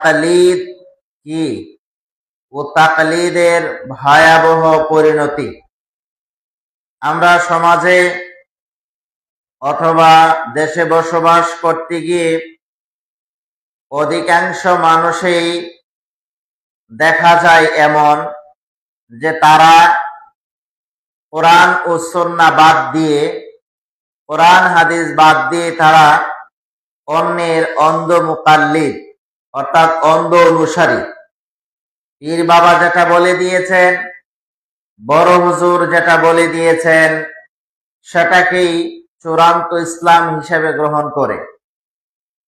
তাকলিদ কি ও তাকলিদের ভয়াবহ পরিণতি। আমরা সমাজে অথবা দেশে বসবাস করতে গিয়ে অধিকাংশ মানুষই দেখা যায় এমন যে তারা কোরআন ও সুন্নাহ বাদ দিয়ে, কোরআন হাদিস বাদ দিয়ে তারা অন্যের অন্ধ মুকাল্লিদ অর্থাৎ অন্ধ অনুসারী। পীর বাবা যেটা বলে দিয়েছেন, বড় হুজুর যেটা বলে দিয়েছেন, সেটাকেই চূড়ান্ত ইসলাম হিসেবে গ্রহণ করে।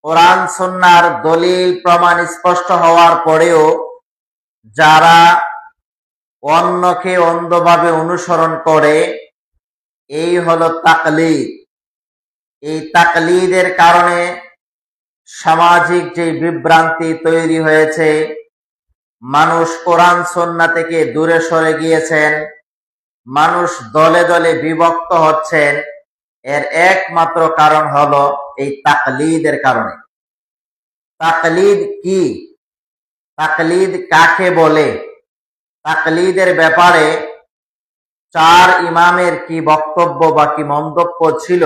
কোরআন সুন্নাহর দলিল প্রমাণ স্পষ্ট হওয়ার পরেও যারা অন্যকে অন্ধভাবে অনুসরণ করে, এই হলো তাকলিদ। এই তাকলিদের কারণে সামাজিক যে বিভ্রান্তি তৈরি হয়েছে, মানুষ কোরআন সুন্নাহ থেকে দূরে সরে গিয়েছেন, মানুষ দলে দলে বিভক্ত হচ্ছেন, এর একমাত্র কারণ হলো এই তাকলিদের কারণে। তাকলিদ কি? তাকলিদ কাকে বলে? তাকলিদের ব্যাপারে চার ইমামের কি বক্তব্য বা কি মন্তব্য ছিল,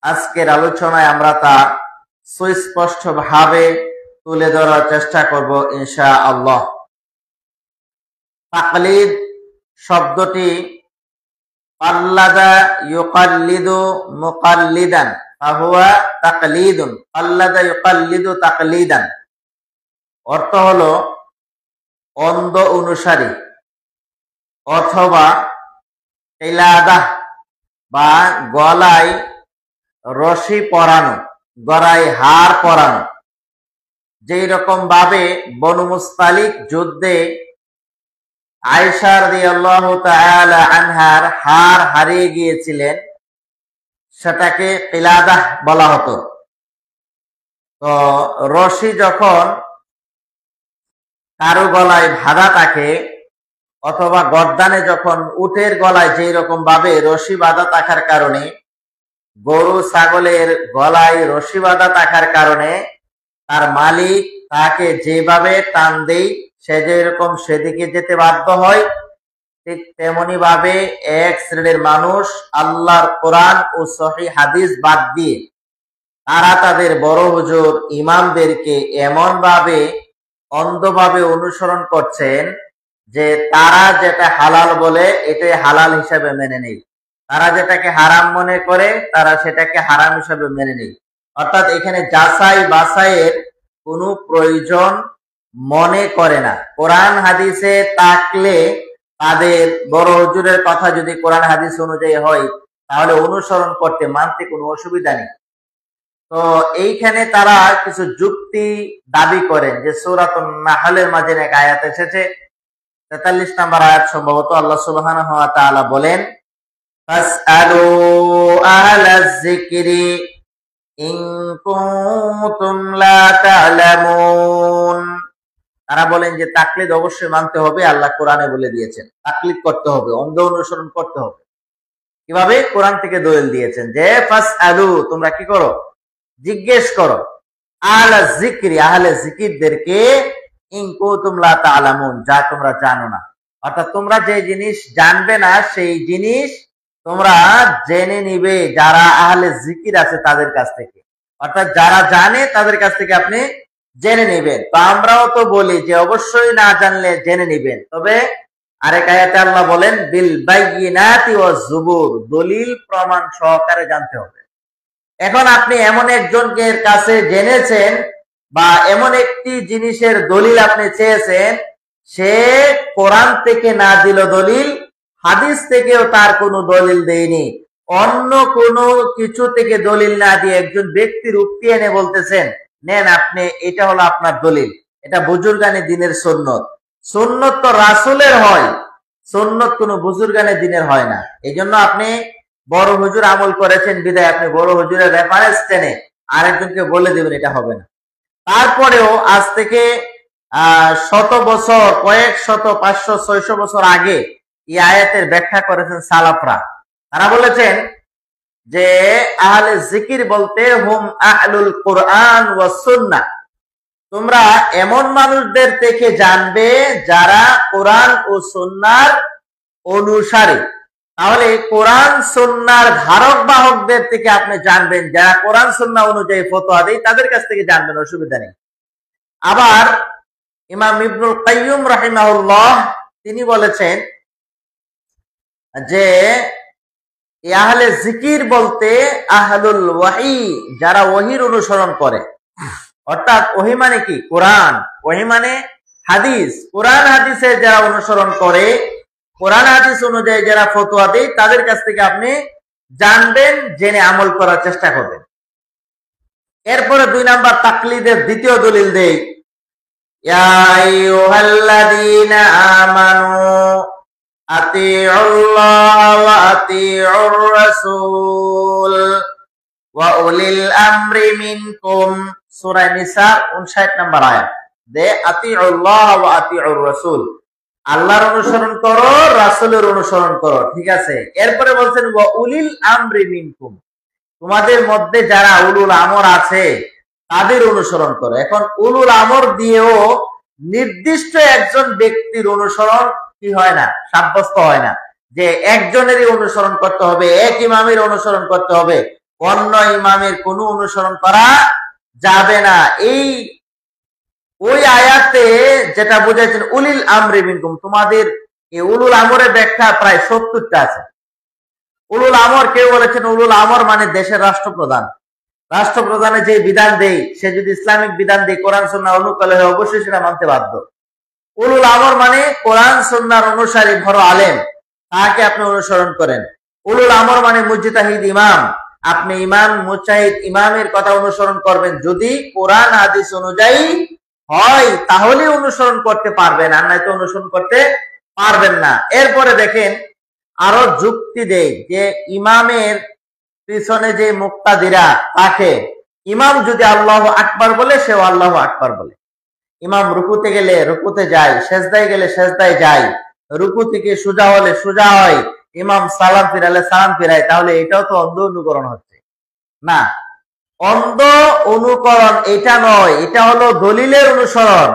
আজকের আলোচনায় আমরা তা সুস্পষ্ট ভাবে তুলে ধরার চেষ্টা করব ইনশাআল্লাহ। তাকলিদ শব্দটি কাল্লাদা ইউকাল্লিদু মুকাল্লিদান ফাহুয়া তাকলিদুন, কাল্লাদা ইউকাল্লিদু তাকলিদান, অর্থ হলো অন্ধ অনুসারী অথবা কিলাদাহ বা গলায় রশি পরানো, গলায় হার পরানো। যেই রকম ভাবে বনু মুস্তালিক যুদ্ধে আয়েশা রাদিয়াল্লাহু তাআলা আনহার হার হারিয়ে গিয়েছিলেন, সেটাকে কিলাদাহ বলা হতো। তো রশি যখন কারো গলায় বাঁধা থাকে অথবা গর্দানে যখন উটের গলায় যেই রকম ভাবে রশি বাঁধা থাকার কারণে, গরু ছাগলের গলায় রশি বাঁধা থাকার কারণে তার মালিক তাকে যেভাবে টান দেয় সে যেরকম সেদিকে যেতে বাধ্য হয়, ঠিক তেমনি ভাবে এক শ্রেণীর মানুষ আল্লাহর কোরআন ও সহিহ হাদিস বাদ দিয়ে তারা তাদের বড় হুজুর ইমামদেরকে এমন ভাবে অন্ধভাবে অনুসরণ করছেন যে তারা যেটা হালাল বলে এটাই হালাল হিসাবে মেনে নেয়, তারা যেটাকে হারাম মনে করে তারা সেটাকে হারাম হিসাবে মেনে নেয়। অর্থাৎ এখানে যাচাই বাছাইয়ের কোনো প্রয়োজন মনে করে না। কোরআন হাদিসে থাকলে তাদের বড় হুজুরের কথা যদি কোরআন হাদিস অনুযায়ী হয় তাহলে অনুসরণ করতে মানতে কোনো অসুবিধা নেই। তো এইখানে তারা কিছু যুক্তি দাবি করেন যে সূরাতুন নাহলের মাঝে এক আয়াত এসেছে, 43 নম্বর আয়াত সম্ভবত, আল্লাহ সুবহানাহু ওয়া তাআলা বলেন, ফাসআলু আহলাজ যিকরি ইন কুনতুম লা তা'লামুন। তারা বলেন যে তাকলিদ অবশ্যই মানতে হবে, আল্লাহ কোরআনে বলে দিয়েছেন তাকলিদ করতে হবে, অন্ধ অনুসরণ করতে হবে। কিভাবে? কোরআন থেকে দলিল দিয়েছেন যে ফাসআলু, তোমরা কি করো? জিজ্ঞেস করো, আহলা যিকরি, আহলে যিকিরদেরকে, ইন কুনতুম লা তা'লামুন, যা তোমরা জানো না। অর্থাৎ তোমরা যে জিনিস জানবে না সেই জিনিস তোমরা জেনে নিবে যারা আহলে যিকির আছে তাদের কাছ থেকে, অর্থাৎ যারা জানে তাদের কাছ থেকে আপনি জেনে নেবেন। তো আমরাও তো বলি যে অবশ্যই না জানলে জেনে নিবেন, তবে আরেক আয়াতে আল্লাহ বলেন বিল বাইয়িনাতি ওয়াজ জুবুর, দলিল প্রমাণ সহকারে জানতে হবে। এখন আপনি এমন একজনকে কাছে জেনেছেন বা এমন একটি জিনিসের দলিল আপনি চেয়েছেন, সে কোরআন থেকে না দিল দলিল, হাদিস থেকেও তার কোনো দলিল দেয়নি, অন্য কোনো কিছু থেকে দলিল না দিয়ে একজন ব্যক্তির উক্তি এনে বলতেছেন নেন আপনি, এটা হলো আপনার দলিল, এটা বুজুর্গানে দিনের সুন্নত। সুন্নত তো রাসূলের হয়, সুন্নত কোনো বুজুর্গানে দিনের হয় না। এই জন্য আপনি বড় হুজুর আমল করেছেন বিদায় আপনি বড় হুজুরের রেফারেন্স টেনে আরেকজনকে বলে দেবেন, এটা হবে না। তারপরেও আজ থেকে শত বছর, কয়েক শত, 500 600 বছর আগে এই আয়াতের ব্যাখ্যা করেছেন সালাফরা। তারা বলেছেন যে আহলে যিকির বলতে হুম আহলুল কোরআন ওয়াস সুন্নাহ, তোমরা এমন মানুষদের থেকে জানবে যারা কোরআন ও সুন্নাহর অনুসারী। তাহলে কোরআন সুন্নাহর ধারক বাহকদের থেকে আপনি জানবেন, যারা কোরআন সুন্নাহ অনুযায়ী ফতোয়া দেয় তাদের কাছ থেকে জানবেন, অসুবিধা নেই। আবার ইমাম ইবনুল কাইয়্যিম রাহিমাহুল্লাহ তিনি বলেছেন যে আহলে জিকির বলতে আহলুল ওয়াহি, যারা ওহির অনুসরণ করে। অর্থাৎ ওহি মানে কি? কোরআন। ওহি মানে হাদিস। কোরআন হাদিসের যারা অনুসরণ করে, কোরআন হাদিস অনুযায়ী যারা ফতোয়া দেয় তাদের কাছ থেকে আপনি জানবেন, জেনে আমল করার চেষ্টা করবেন। এরপরে 2 নাম্বার তাকলিদের দ্বিতীয় দলিল দেই, ইয়া আইয়ুহাল্লাযীনা আমানু আতিউল্লাহ ওয়া আতিউর রাসূল ওয়া উলিল আমরি মিনকুম। সূরা নিসা 59 নম্বর আয়াত। দে আতিউল্লাহ ওয়া আতিউর রাসূল, আল্লাহর অনুসরণ করো, রাসূলের অনুসরণ করো, ঠিক আছে। এরপরে বলছেন ওয়া উলিল আমরি মিনকুম, তোমাদের মধ্যে যারা উলুল আমর আছে তাদের অনুসরণ করো। এখন উলুল আমর দিয়েও নির্দিষ্ট একজন ব্যক্তির অনুসরণ কি হয় না, সাব্যস্ত হয় না, যে একজনেরই অনুসরণ করতে হবে, এক ইমামের অনুসরণ করতে হবে, অন্য ইমামের কোনো অনুসরণ করা যাবে না। ওই আয়াতে যেটা বুঝাইছেন উলিল আমরি মিনকুম, তোমাদের এই উলুল আমরের ব্যাখ্যা প্রায় 70টা আছে। উলুল আমর, কেউ বলেছেন উলুল আমর মানে দেশের রাষ্ট্রপ্রধান। রাষ্ট্রপ্রধানে যে বিধান দেয়, সে যদি ইসলামিক বিধান দেয়, কোরআন সুন্নাহ অনুকূলে হয়, অবশ্যই সেটা মানতে বাধ্য। উলুল আমর মানে কোরআন সুন্নাহর অনুসারী বড় আলেম, তাকে আপনি অনুসরণ করেন। উলুল আমর মানে মুজতাহিদ ইমাম, আপনি ইমাম মুজতাহিদ ইমামের কথা অনুসরণ করবেন। যদি কোরআন হাদিস অনুযায়ী হয় তাহলে অনুসরণ করতে পারবেন, আর নয়তো অনুসরণ করতে পারবেন না। এরপরে দেখেন আরো যুক্তি দেয় যে ইমামের পিছনে যে মুক্তাদিরা থাকে, ইমাম যদি আল্লাহু আকবার বলে, সেও আল্লাহু আকবার বলে। ইমাম রুকুতে গেলে রুকুতে যায়, সেজদায় গেলে সেজদায় যায়, রুকু থেকে সোজা হলে সোজা হয়, ইমাম সালাম ফিরালে সালাম ফিরায়। তাহলে এটাও তো অন্ধ অনুকরণ হচ্ছে না। অন্ধ অনুকরণ এটা নয়, এটা হলো দলিলের অনুসরণ।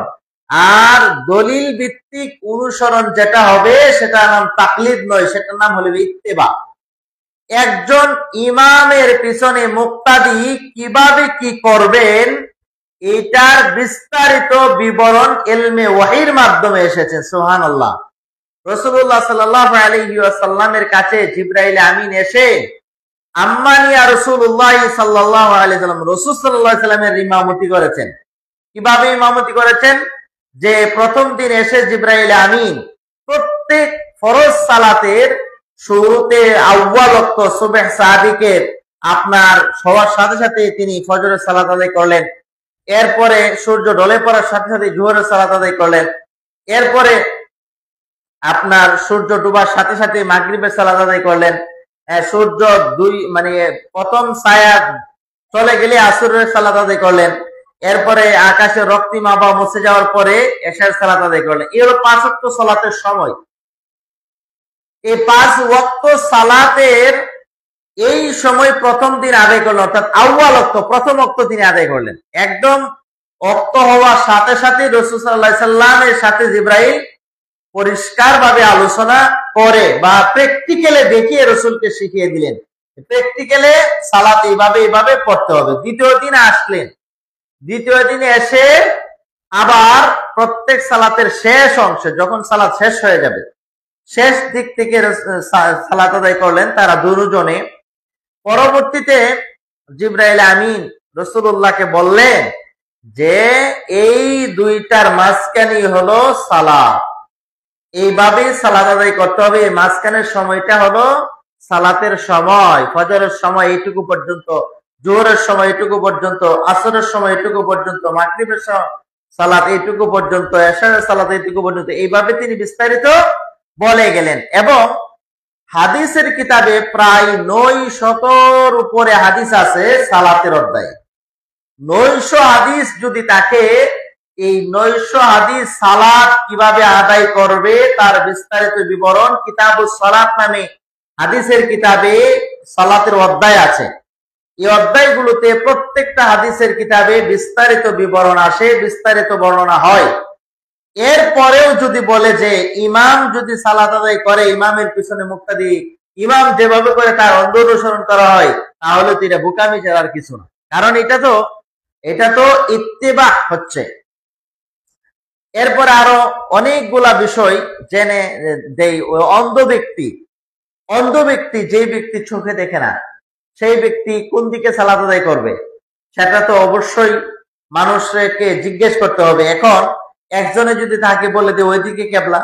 আর দলিল ভিত্তিক অনুসরণ যেটা হবে সেটার নাম তাকলিদ নয়, সেটার নাম হলো ইত্তেবা। একজন ইমামের পিছনে মুক্তাদি কিভাবে কি করবেন, এটার বিস্তারিত বিবরণ ইলমে ওয়াহির মাধ্যমে এসেছে। সুবহানাল্লাহ। রাসূলুল্লাহ সাল্লাল্লাহু আলাইহি ওয়াসাল্লামের কাছে জিবরাইল আমিন এসে আম্মানিয়া রাসূলুল্লাহ সাল্লাল্লাহু আলাইহি ওয়াসাল্লাম, রাসূল সাল্লাল্লাহু আলাইহি ওয়াসাল্লামের ইমামতি করেছেন। কিভাবে ইমামতি করেছেন? যে প্রথম দিন এসে জিবরাইল আমিন প্রত্যেক ফরজ সালাতের শুরুতে আউয়াল ওয়াক্ত সুবহ সাদিকের আপনার সবার সাথে সাথে তিনি ফজরের সালাত আদায় করলেন। এরপরে সূর্য ঢলে পড়ার সাথে সাথে জোহরের সালাত আদায় করলেন। এরপরে আপনার সূর্য ডুবার সাথে সাথে মাগরিবের সালাত আদায় করলেন। সূর্য প্রথম ছায়া চলে গেলে আসরের সালাত আদায় করলেন। এরপরে আকাশে রক্তিম আবহাওয়া মুছে যাওয়ার পরে এশার সালাত আদায় করলেন। এই হলো 5 ওয়াক্ত সালাতের সময়। এই 5 ওয়াক্ত সালাতের এই সময় প্রথম দিন আদায় করলেন, অর্থাৎ আউয়াল ওয়াক্ত, প্রথম ওয়াক্ত তিনি আদায় করলেন। একদম ওয়াক্ত হওয়ার সাথে সাথে রাসূল সাল্লাল্লাহু আলাইহি সাল্লামের সাথে জিবরাইল পরিষ্কার ভাবে আলোচনা করে বা প্র্যাকটিক্যালে দেখিয়ে রাসূলকে শিখিয়ে দিলেন, প্র্যাকটিক্যালে সালাত এইভাবে পড়তে হবে। দ্বিতীয় দিন আসলেন, দ্বিতীয় দিনে এসে আবার প্রত্যেক সালাতের শেষ অংশে, যখন সালাত শেষ হয়ে যাবে, শেষ দিক থেকে সালাত আদায় করলেন তারা দুজনে। পরবর্তীতে জিবরাইল আমিন রাসূলুল্লাহকে বললেন যে এই দুইটার মাঝখানে হলো সালাত, এইভাবে সালাত আদায় করতে হবে। এই মাঝখানের সময়টা হলো সালাতের সময়। ফজরের সময় এইটুকু পর্যন্ত, জোহরের সময় এইটুকু পর্যন্ত, আসরের সময় এইটুকু পর্যন্ত, মাগরিবের সালাত এইটুকু পর্যন্ত, এশারের সালাত এইটুকু পর্যন্ত, এইভাবে তিনি বিস্তারিত বলে গেলেন। এবং হাদিসের কিতাবে প্রায় 900-র উপরে হাদিস আছে সালাতের অধ্যায়ে। 900 হাদিস যদি থাকে, এই 900 হাদিস সালাত কিভাবে আদায় করবে তার বিস্তারিত বিবরণ কিতাবুস সালাত নামে হাদিসের কিতাবে সালাতের অধ্যায় আছে। এই অধ্যায়গুলোতে প্রত্যেকটা হাদিসের কিতাবে বিস্তারিত বিবরণ আসে, বিস্তারিত বর্ণনা হয়। এরপরেও যদি বলে যে ইমাম যদি সালাত আদায় করে, ইমামের পিছনে মুক্তাদি ইমাম যেভাবে করে তার অন্ধ অনুসরণ করা হয়, তাহলে তো এটা বোকামি ছাড়া আর কিছু না। কারণ এটা তো ইত্তেবা হচ্ছে। এরপরে আরো অনেকগুলা বিষয় জেনে দেই। অন্ধ ব্যক্তি যে ব্যক্তি চোখে দেখে না, সেই ব্যক্তি কোন দিকে সালাত আদায় করবে সেটা তো অবশ্যই মানুষকে জিজ্ঞেস করতে হবে। এখন একজনে যদি তাকে বলে যে ওইদিকে কেবলা,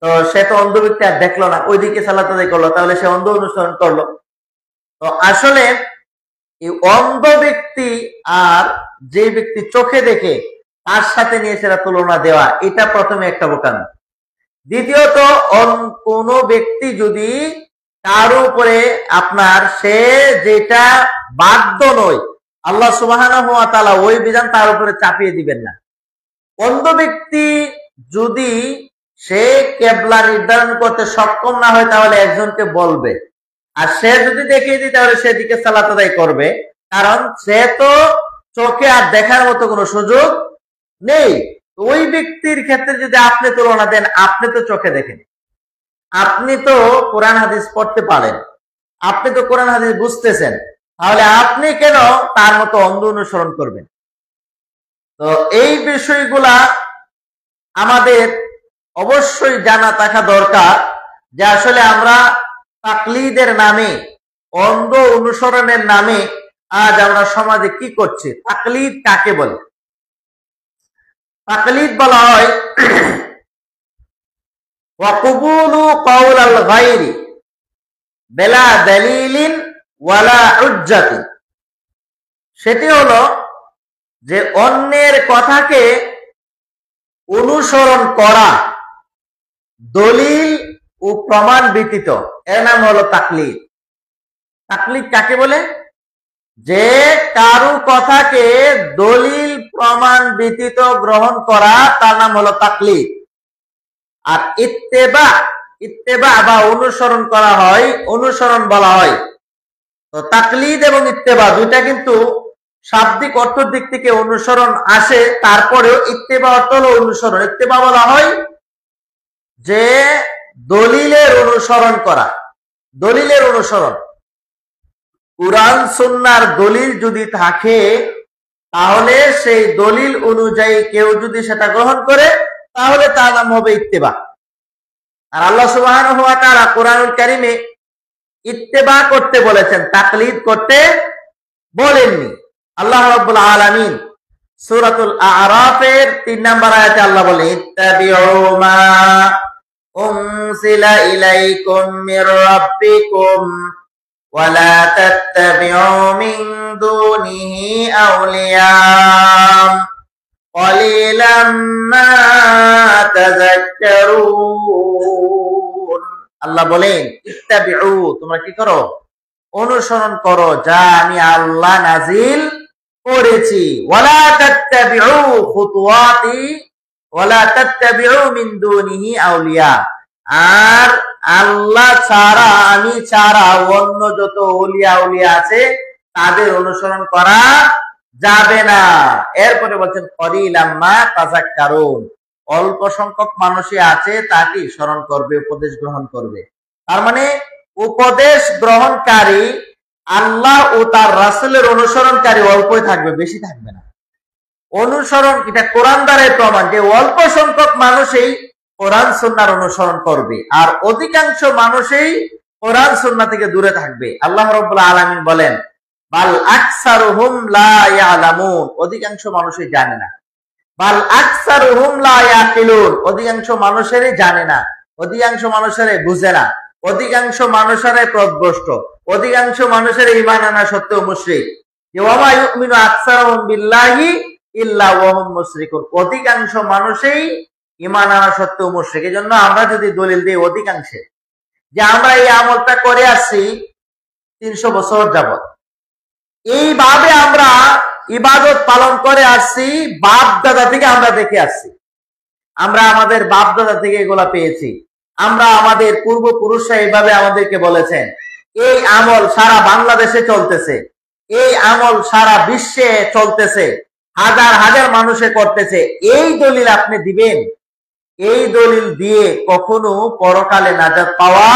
তো সে তো অন্ধ ব্যক্তি আর দেখলো না, ওইদিকে সালাত আদায় করলো, তাহলে সে অন্ধ অনুসরণ করলো। তো আসলে এই অন্ধ ব্যক্তি আর যে ব্যক্তি চোখে দেখে তার সাথে নিয়ে সেটা তুলনা দেওয়া, এটা প্রথমে একটা বোকামি। দ্বিতীয়ত, কোন ব্যক্তি যদি তার উপরে আপনার সে যেটা বাধ্য নয়, আল্লাহ সুবহানাহু ওয়া তাআলা ওই বিধান তার উপরে চাপিয়ে দিবেন না। অন্ধ ব্যক্তি যদি সে কেবলা নির্ধারণ করতে সক্ষম না হয়, তাহলে একজনকে বলবে, আর সে যদি দেখিয়ে দিই তাহলে সেদিকে সালাত আদায় করবে। কারণ সে তো চোখে আর দেখার মতো কোনো সুযোগ নেই। ওই ব্যক্তির ক্ষেত্রে যদি আপনি তুলনা দেন, আপনি তো চোখে দেখেন, আপনি তো কোরআন হাদিস পড়তে পারেন, আপনি তো কোরআন হাদিস বুঝতেছেন, তাহলে আপনি কেন তার মতো অন্ধ অনুসরণ করবেন? তো এই বিষয়গুলা আমাদের অবশ্যই জানা থাকা দরকার যে আসলে আমরা তাকলিদের নামে, অন্ধ অনুসরণের নামে আজ আমরা সমাজে কি করছি। তাকলিদ কাকে বলে? তাকলিদ বলা হয় ওয়াকুবুলু কাউলাল গায়রি বিলা দালিলিন ওয়ালা হুজ্জাতিন। সেটি হলো যে অন্যের কথাকে অনুসরণ করা দলিল ও প্রমাণ ব্যতীত, এর নাম হলো তাকলিদ। তাকলিদ কাকে বলে? যে কারো কথাকে দলিল প্রমাণ ব্যতীত গ্রহণ করা, তার নাম হলো তাকলিদ। আর ইত্তেবা বা অনুসরণ করা হয়, অনুসরণ বলা হয়। তো তাকলিদ এবং ইত্তেবা দুইটা কিন্তু শাব্দিক অর্থের দিক থেকে অনুসরণ আসে, তারপরেও ইত্তেবা অর্থ হলো অনুসরণ। ইত্তেবা বলা হয় যে দলিলের অনুসরণ করা, দলিলের অনুসরণ। কুরআন সুন্নাহর দলিল যদি থাকে, তাহলে সেই দলিল অনুযায়ী কেউ যদি সেটা গ্রহণ করে, তাহলে তার নাম হবে ইত্তেবা। আর আল্লাহ সুবহানাহু ওয়া তাআলা কোরআনুল কারীমে ইত্তেবা করতে বলেছেন, তাকলিদ করতে বলেননি। আল্লাহ রাব্বুল আলামিন সূরাতুল আ'রাফের 3 নম্বর আয়াতে আল্লাহ বলে, ইত্তাবিউ মা উনজিলা ইলাইকুম মির রাব্বিকুম ওয়া লা তাত্তাবিউ মিন দুনিহি আউলিয়া ক্বালিলাম মা তাযাক্কারুন। আল্লাহ বলেন, ইত্তাবিউ, তোমরা কি করো? অনুসরণ করো যা আমি আল্লাহ নাজিল করেছি। ওয়ালা তাত্তাবিউ খুতুওয়াতি ওয়ালা তাত্তাবিউ মিন দুনিহি আউলিয়া, আর আল্লাহ ছাড়া, আমি ছাড়া অন্য যত ওলিয়া উলিয়া আছে তাদের অনুসরণ করা যাবে না। এরপরে বলছেন ক্বালিলাম মা তাযাক্কারুন, অল্প সংখ্যক মানুষই আছে তাকে স্মরণ করবে, উপদেশ গ্রহণ করবে। তার মানে উপদেশ গ্রহণকারী, আল্লাহ ও তার রাসূলের অনুসরণকারী অল্পই থাকবে, বেশি থাকবে না। অনুসরণ, এটা কোরআন দ্বারাই প্রমাণ যে অল্প সংখ্যক মানুষই কোরআন সুন্নাহর অনুসরণ করবে, আর অধিকাংশ মানুষই কোরআন সুন্নাহ থেকে দূরে থাকবে। আল্লাহ রাব্বুল আলামিন বলেন, বাল আকসারুহুম লা ইয়ালামুন, অধিকাংশ মানুষই জানে না। বাল আকসারুহুম লা ইয়াকিলুন, অধিকাংশ মানুষেরই জানে না, অধিকাংশ মানুষেরই বুঝে না, অধিকাংশ মানুষেরই পথভ্রষ্ট, অধিকাংশ মানুষের ঈমান আনা সত্ত্বেও মুশরিক। ওয়া মা ইউমিনু আকসারুহুম বিল্লাহি ইল্লা ওয়া হুম মুশরিকুন, অধিকাংশ মানুষই ঈমান আনা সত্ত্বেও মুশরিক। এজন্য আমরা যদি দলিল দিই অধিকাংশে যে আমরা এই আমলটা করে আসছি 300 বছর যাবত, এইভাবে আমরা ইবাদত পালন করে আসছি, বাপ দাদা থেকে আমরা দেখে আসছি, আমরা আমাদের বাপ দাদা থেকে এগুলা পেয়েছি, আমরা আমাদের পূর্বপুরুষরা এইভাবে আমাদেরকে বলেছেন, এই আমল সারা বাংলাদেশে চলতেছে, এই আমল সারা বিশ্বে চলতেছে, হাজার হাজার মানুষে করতেছে, এই দলিল আপনি দিবেন? এই দলিল দিয়ে কখনো পরকালে নাজাত পাওয়া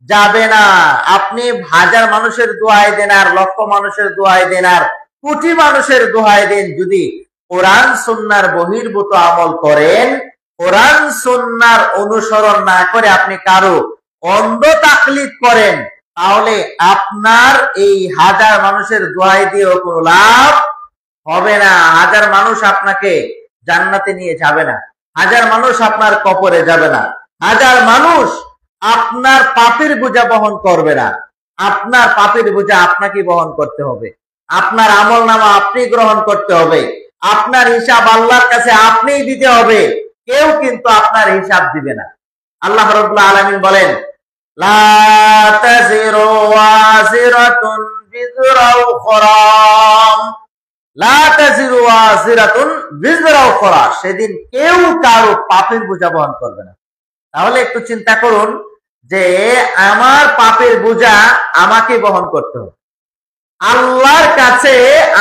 যাবে না। আপনি হাজার মানুষের দোহাই দেন আর লক্ষ মানুষের দোহাই দেন আর কোটি মানুষের দোহাই দেন, যদি কোরআন সুন্নাহর বহির্ভূত আমল করেন, কোরআন সুন্নাহর অনুসরণ না করে আপনি কারো অন্ধ তাকলিদ করেন, তাহলে আপনার এই হাজার মানুষের দোহাই দিয়েও কোনো লাভ হবে না। হাজার মানুষ আপনাকে জান্নাতে নিয়ে যাবে না, হাজার মানুষ আপনার কবরে যাবে না, হাজার মানুষ আপনার পাপের বোঝা বহন করবে না। আপনার পাপের বোঝা আপনাকে বহন করতে হবে, আপনার আমল নামা আপনি গ্রহণ করতে হবে, আপনার হিসাব আল্লাহর কাছে আপনিই দিতে হবে, কেউ কিন্তু আপনার হিসাব দিবে না। আল্লাহ রাব্বুল আলামিন বলেন, লা তাজিরু ওয়াজিরাতুন বিজরা উখরা, লা তাজিরু ওয়াজিরাতুন বিজরা উখরা, সেদিন কেউ কারো পাপের বোঝা বহন করবে না। তাহলে একটু চিন্তা করুন যে আমার পাপের বোঝা আমাকে বহন করতে হবে, আল্লাহর কাছে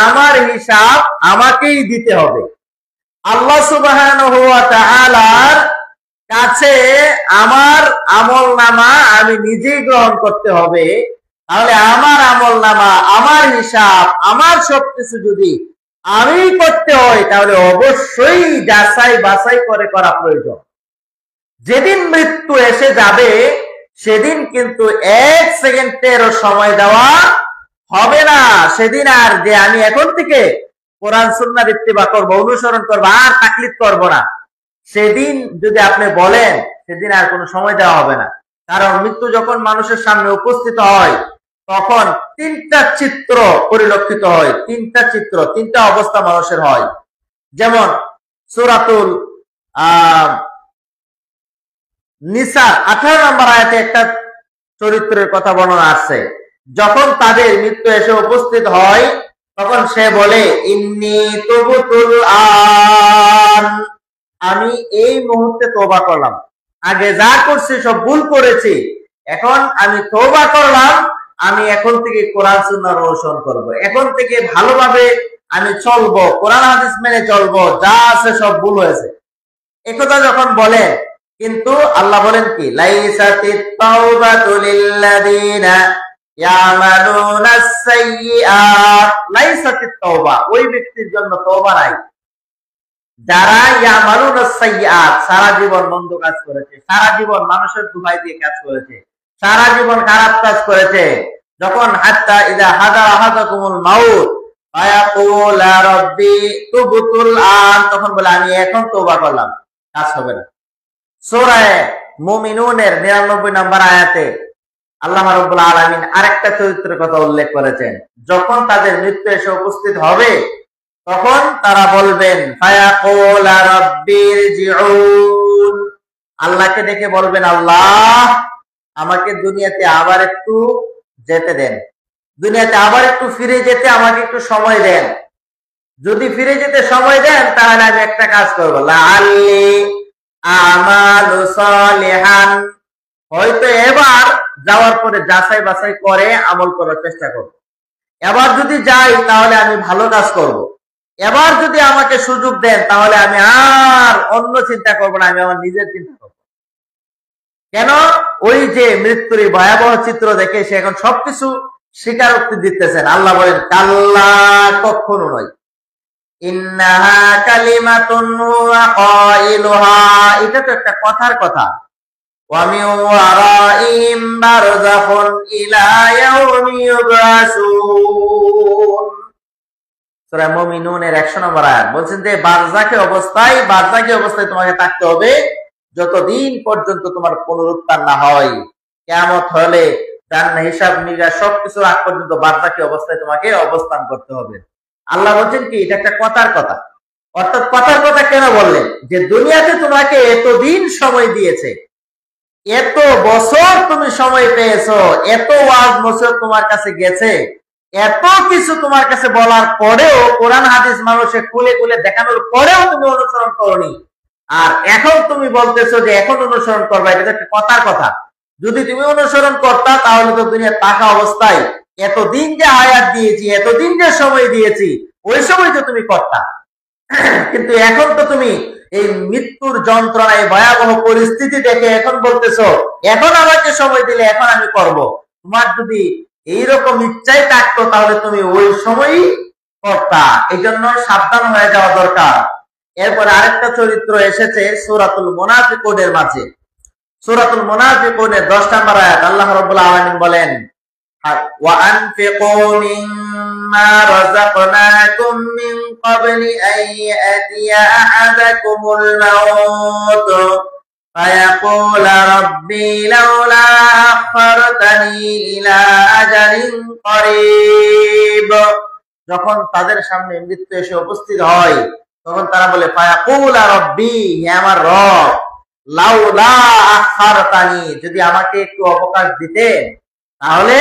আমার হিসাব আমাকেই দিতে হবে, আল্লাহ সুবহানাহু ওয়া তাআলার কাছে আমার আমল নামা আমি নিজেই গ্রহণ করতে হবে। তাহলে আমার আমল নামা, আমার হিসাব, আমার সবকিছু যদি আমি করতে হয়, তাহলে অবশ্যই যাচাই বাছাই করে করা প্রয়োজন। যেদিন মৃত্যু এসে যাবে সেদিন কিন্তু এক সেকেন্ডেরও সময় দেওয়া হবে না। সেদিন আর যে আমি এখন থেকে কোরআন সুন্নাহ ইত্তিবা করব, অনুসরণ করব, আর তাকলিদ করব না, সেদিন যদি আপনি বলেন, সেদিন আর কোনো সময় দেওয়া হবে না। কারণ মৃত্যু যখন মানুষের সামনে উপস্থিত হয়, তখন তিনটা চিত্র পরিলক্ষিত হয়, তিনটা চিত্র, তিনটা অবস্থা মানুষের হয়। যেমন সূরাতুল নিসা 18 নম্বর আয়াতে একটা চরিত্রের কথা বর্ণনা আছে। যখন তাদের মৃত্যু এসে উপস্থিত হয়, তখন সে বলে, ইন্নী তুবতুল আন, আমি এই মুহূর্তে তওবা করলাম, আগে যা করছি সব ভুল করেছি, এখন আমি তওবা করলাম, আমি এখন থেকে কোরআন সুন্নাহর অনুসরণ করব, এখন থেকে ভালোভাবে আমি চলবো, কোরআন হাদিস মেনে চলবো, যা আছে সব ভুল হয়েছে। একথা যখন বলেন, কিন্তু আল্লাহ বলেন কি, লাইসাতিত তাওবাতু লিল্লাযিনা ইয়ামালুনাস সাইয়্যাত, লাইসাতিত তাওবা, ওই ব্যক্তির জন্য তওবা নাই যারা ইয়ামালুনাস সাইয়্যাত, সারা জীবন মন্দ কাজ করেছে, সারা জীবন মানুষের দোহাই দিয়ে কাজ করেছে, সারা জীবন খারাপ কাজ করেছে। যখন হাত্তা ইযা হাদারা আহাদাকুমুল মাউত ফায়াকুল রাব্বি তুবতুল আন, তখন বলে আমি এখন তওবা করলাম, কাজ হবে না। সূরা মুমিনুনের 99 নম্বর আয়াতে আল্লাহ রাব্বুল আলামিন আরেকটা চরিত্রের কথা উল্লেখ করেছেন। যখন তাদের মৃত্যু এসে উপস্থিত হবে, তখন তারা বলবেন, ফায়াকুল রাব্বিরজিউন, আল্লাহকে ডেকে বলবেন, আল্লাহ আমাকে দুনিয়াতে আবার একটু যেতে দেন, দুনিয়াতে আবার একটু ফিরে যেতে আমাকে একটু সময় দেন। যদি ফিরে যেতে সময় দেন, তাহলে আমি একটা কাজ করবো, লাআল্লি আমালু সালিহান, হয়তো এবার যাওয়ার পরে যাচাই বাছাই করে আমল করার চেষ্টা করব। এবার যদি যাই তাহলে আমি ভালো কাজ করব, এবার যদি আমাকে সুযোগ দেন তাহলে আমি আর অন্য চিন্তা করব না, আমি আমার নিজের চিন্তা করব। কেন? ওই যে মৃত্যুর ভয়াবহ চিত্র দেখে সে এখন সবকিছু স্বীকারোক্তি দিতেছেন। আল্লাহ বলেন, কাল্লা, কখনো নয়, ইন্নাহা কালিমাতুন হুয়া কাইলুহা, এটা তো একটা কথার কথা, ওয়া মিন ওয়ারাইহিম বারযাখুন ইলা ইয়াউমি ইউবআসুন, সূরা মুমিনুনের 100 নম্বর আয়াত বলছেন যে বারযাখে অবস্থায় তোমাকে থাকতে হবে যতদিন পর্যন্ত তোমার পুনরুত্থান না হয়। কিয়ামত হলে জান্নাত, হিসাব নিকাশ সবকিছু আগ পর্যন্ত বারযাখে অবস্থায় তোমাকে অবস্থান করতে হবে। আল্লাহ বলছেন কি, এটা একটা কথার কথা। অর্থাৎ কথার কথা কেন বললেন? যে দুনিয়াতে তোমাকে এতদিন সময় দিয়েছে, এত বছর তুমি সময় পেয়েছো, এত ওয়াজ নসিহত তোমার কাছে গেছে, এত কিছু তোমার কাছে বলার পরেও, কোরআন হাদিস মানুষে খুলে খুলে দেখানোর পরেও তুমি অনুসরণ করনি। আর এখন তুমি বলতেছো যে এখন অনুসরণ করবা, এটা একটা কথার কথা। যদি তুমি অনুসরণ করতা তাহলে তো দুনিয়া থাকা অবস্থায় এতদিন যে হায়াত দিয়েছি, এতদিন যে সময় দিয়েছি, ওই সময় তো তুমি করতা, কিন্তু এখন তো তুমি এই মৃত্যুর যন্ত্রণায় ভয়াবহ পরিস্থিতি দেখে এখন বলতেছো এখন আমাকে সময় দিলে এখন আমি করব। তোমার যদি এইরকম ইচ্ছাই থাকতো তাহলে তুমি ওই সময়ই করতা। এই জন্য সাবধান হয়ে যাওয়া দরকার। এরপর আরেকটা চরিত্র এসেছে সূরাতুল মুনাফিকুনের মাঝে। সূরাতুল মুনাফিকুনের 10 নম্বর আয়াত আল্লাহ রাব্বুল আলামিন বলেন, وَأَنْفِقُوا مِمَّا رَزَقْنَاكُمْ مِنْ قَبْلِ أَنْ يَأْتِيَ أَحَدَكُمُ الْمَوْتُ فَيَقُولَ رَبِّي لَوْلَا أَخَّرْتَنِي إِلَى أَجَلٍ قَرِيبٍ। যখন তাদের সামনে মৃত্যু এসে উপস্থিত হয় তখন তারা বলে, ফায়াকুল রব্বি, হে আমার রব, লাউলা আখারতানি, যদি আমাকে একটু অবকাশ দিতেন তাহলে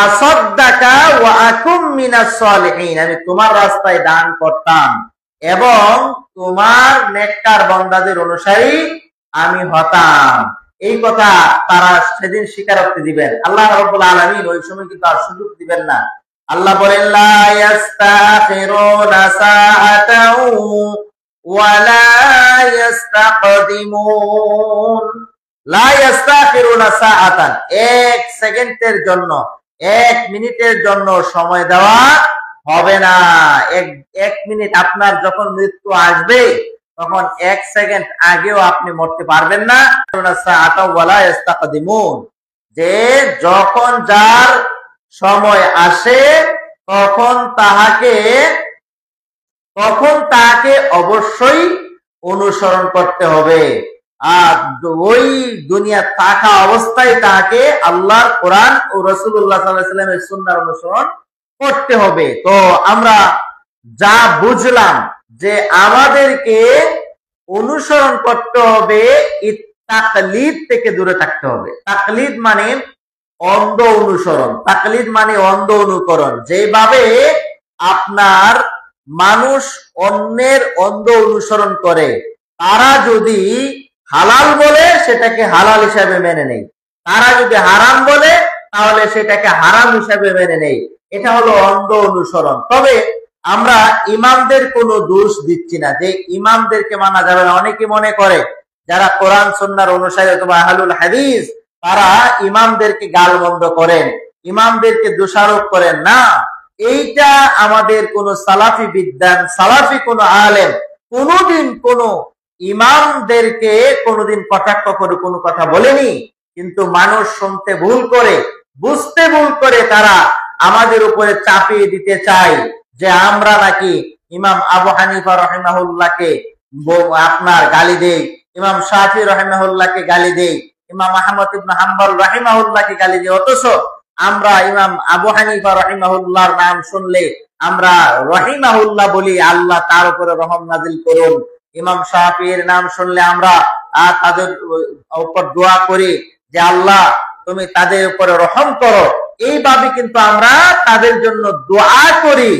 আসাদদাকা ওয়া আকুম মিনাস সালিহিন, আমি তোমার রাস্তায় দান করতাম এবং তোমার নেককার বান্দাদের অনুসারী আমি হতাম। এই কথা তারা সেদিন স্বীকারোক্তি দিবেন। আল্লাহ রাব্বুল আলামিন ওই সময় কিন্তু আর সুযোগ দিবেন না। আল্লাহ বলেন, লা ইস্তাখিরুনা সাআতাও ওয়া লা ইস্তাকদিমুন। লা ইস্তাখিরুনা সাআতান, এক সেকেন্ডের জন্য, এক মিনিটের জন্য সময় দেওয়া হবে না। এক মিনিট, আপনার যখন মৃত্যু আসবে তখন এক সেকেন্ড আগেও আপনি মরতে পারবেন না। সাআতাও ওয়া লা ইস্তাকদিমুন, যে যখন যার সময় আসে তখন তাকে অবশ্যই অনুসরণ করতে হবে। আর ওই দুনিয়া থাকা অবস্থায় তাকে আল্লাহর কোরআন ও রাসূলুল্লাহ সাল্লাল্লাহু আলাইহি ওয়াসাল্লামের সুন্নাহর অনুসরণ করতে হবে। তো আমরা যা বুঝলাম যে আমাদেরকে অনুসরণ করতে হবে, তাকলিদ থেকে দূরে থাকতে হবে। তাকলিদ মানে অন্ধ অনুসরণ, তাকলিদ মানে অন্ধ অনুকরণ। যেভাবে আপনার মানুষ অন্যের অন্ধ অনুসরণ করে, তারা যদি হালাল বলে সেটাকে হালাল হিসাবে মেনে নেই, তারা যদি হারাম বলে তাহলে সেটাকে হারাম হিসাবে মেনে নেই। এটা হলো অন্ধ অনুসরণ। তবে আমরা ইমামদের কোনো দোষ দিচ্ছি না যে ইমামদেরকে মানা যাবে না। অনেকে মনে করে যারা কোরআন সুন্নাহর অনুসারী অথবা আহলুল হাদিস, তারা ইমামদেরকে গালমন্দ করেন, ইমামদেরকে দোষারোপ করেন। না, এইটা আমাদের কোন সালাফি বিদ্বান, সালাফি কোন আলেম কোনদিন কোন ইমামদেরকে কোনদিন কটাক্ষ করে কোনো কথা বলেনি। কিন্তু মানুষ শুনতে ভুল করে, বুঝতে ভুল করে, তারা আমাদের উপরে চাপিয়ে দিতে চায় যে আমরা নাকি ইমাম আবু হানিফা রাহিমাহুল্লাহকে আপনার গালি দেই, ইমাম শাফি রাহিমাহুল্লাহকে গালি দেই, ইমাম আহমদ ইবনে হাম্বল রাহিমাহুল্লাহকে গালি দেই। অথচ আমরা ইমাম আবু হানিফা রাহিমাহুল্লাহর নাম শুনলে আমরা রাহিমাহুল্লাহ বলি, আল্লাহ তার উপরে রহম নাজিল করুন। ইমাম শাফির নাম শুনলে আমরা তাদের উপর দোয়া করি যে আল্লাহ তুমি তাদের উপরে রহম করো। এইভাবে কিন্তু আমরা তাদের জন্য দোয়া করি,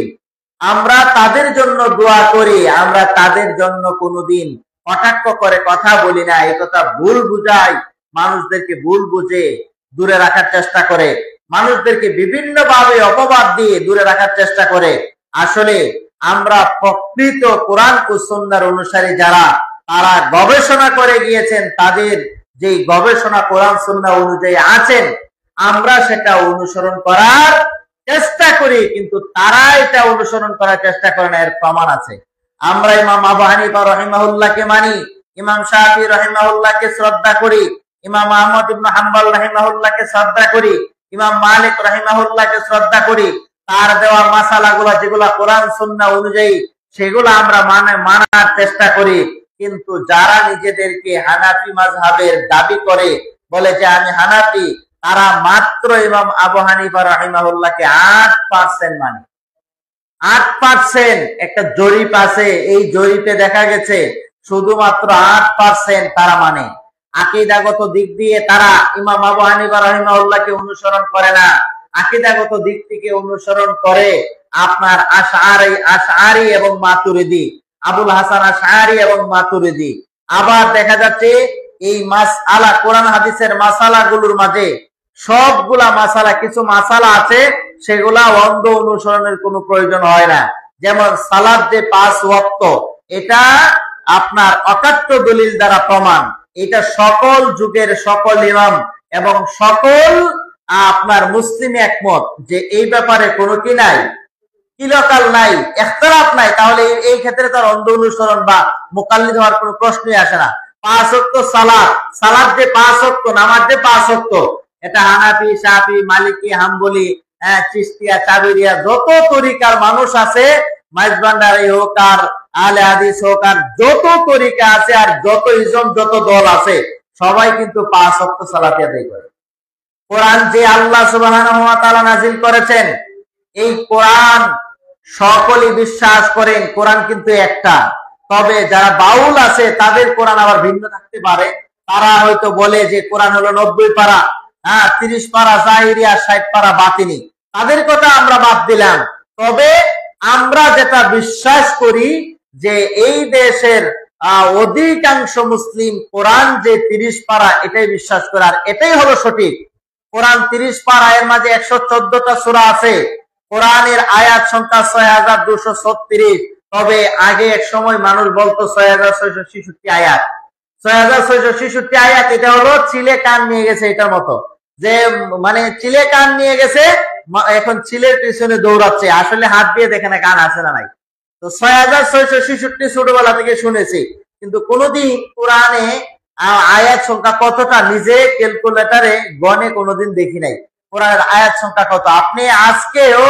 আমরা তাদের জন্য দোয়া করি, আমরা তাদের জন্য কোনোদিন কটাক্ষ করে কথা বলি না। এই কথা ভুল বুঝায়, মানুষদেরকে ভুল বুঝে দূরে রাখার চেষ্টা করে, মানুষদেরকে বিভিন্ন ভাবে অপবাদ দিয়ে দূরে রাখার চেষ্টা করে। আসলে আমরা প্রকৃত কোরআন ও সুন্নাহর অনুসারী যারা, তারা গবেষণা করে গিয়েছেন, তাদের যে গবেষণা কোরআন সুন্নাহ অনুযায়ী আছেন, আমরা সেটা অনুসরণ করার চেষ্টা করি, কিন্তু তারা এটা অনুসরণ করার চেষ্টা করে না। এর প্রমাণ আছে। আমরা ইমাম আবু হানিফা রাহিমাহুল্লাহকে মানি, ইমাম শাফি রাহিমাহুল্লাহকে শ্রদ্ধা করি, ইমাম আহমদ ইবনে হাম্বল রাহিমাহুল্লাহকে শ্রদ্ধা করি, ইমাম মালিক রাহিমাহুল্লাহকে শ্রদ্ধা করি। তার দেওয়া মাসালাগুলো যেগুলা কোরআন সুন্নাহ অনুযায়ী, সেগুলো আমরা মানার চেষ্টা করি। কিন্তু যারা নিজেদেরকে হানাফি মাযহাবের দাবি করে, বলে যে আমি হানাফি, তারা মাত্র ইমাম আবু হানিফা রাহিমাহুল্লাহকে 8% মানে। 8%। একটা জরিপ আছে, এই জরিপে দেখা গেছে শুধুমাত্র 8% তারা মানে। আকীদাগত দিক দিয়ে তারা ইমাম আবু হানিফা রাহিমাহুল্লাহকে অনুসরণ করে না, আকীদাগত দিক থেকে অনুসরণ করে আপনার আশআরী এবং মাতুরিদি, আবুল হাসান আশআরী এবং মাতুরিদি। আবার দেখা যাচ্ছে এই মাসআলা, কোরআন হাদিসের মাসালাগুলোর মাঝে সবগুলা মাসালা, কিছু মাসালা আছে সেগুলা অন্ধ অনুসরণের কোনো প্রয়োজন হয় না। যেমন সালাত যে 5 ওয়াক্ত, এটা আপনার অকাট্য দলিল দ্বারা প্রমাণ। এটা সকল যুগের সকল ইমাম এবং সকল আপনার মুসলিম একমত যে এই ব্যাপারে কোনো কি নাই, কিলকাল নাই, ইখতিলাফ নাই। তাহলে এই ক্ষেত্রে তার অন্ধ অনুসরণ বা মুকাল্লিদ হওয়ার কোনো প্রশ্নই আসে না। 5 ওয়াক্ত সালাত, সালাত যে 5 ওয়াক্ত, নামাজ যে 5 ওয়াক্ত, এটা হানাফি, শাফি, মালিকি, হাম্বলি, চিশতিয়া, চাবিরিয়া, যত তরিকার মানুষ আছে, মাইজভান্ডারি হোক আর আহলে হাদিস হোক আর যত তরিকা আছে আর যত ইজম, যত দল আছে, সবাই কিন্তু 5 ওয়াক্ত সালাত আদায় করে। কোরআন যে আল্লাহ সুবহানাহু ওয়া তাআলা নাযিল করেছেন, এই কোরআন সকলেই বিশ্বাস করেন কোরআন কিন্তু একটা। তবে যারা বাউল আছে তাদের কোরআন আবার ভিন্ন থাকতে পারে। তারা হয়তো বলে যে কোরআন হলো 90 পারা, 30 পারা জাহিরিয়া, 60 পারা বাতিনি। তাদের কথা আমরা বাদ দিলাম। তবে আমরা যেটা বিশ্বাস করি যে এই দেশের অধিকাংশ মুসলিম কোরআন যে 30 পারা এটাই বিশ্বাস করে, আর এটাই হলো সঠিক। কোরআন 30 পারা, এর মাঝে 114টা সূরা আছে। কোরআনের আয়াত সংখ্যা 6236। তবে আগে এক সময় মানুষ বলতো 6666 আয়াত। 6666 আয়াত, এটা হলো চিলে কান নিয়ে গেছে, এটার মতো যে মানে চিলে কান নিয়ে গেছে, এখন চিলের পিছনে দৌড়াচ্ছে, আসলে হাত দিয়ে দেখে না কান আছে না নাই। তো 6666 ছোটবেলা থেকে শুনেছি, কিন্তু কোনোদিন কোরআনে আয়াত সংখ্যা কতটা নিজে ক্যালকুলেটরে গণে কোনোদিন দেখি নাই। কোরআনের আয়াত সংখ্যা কত আপনি আজকেও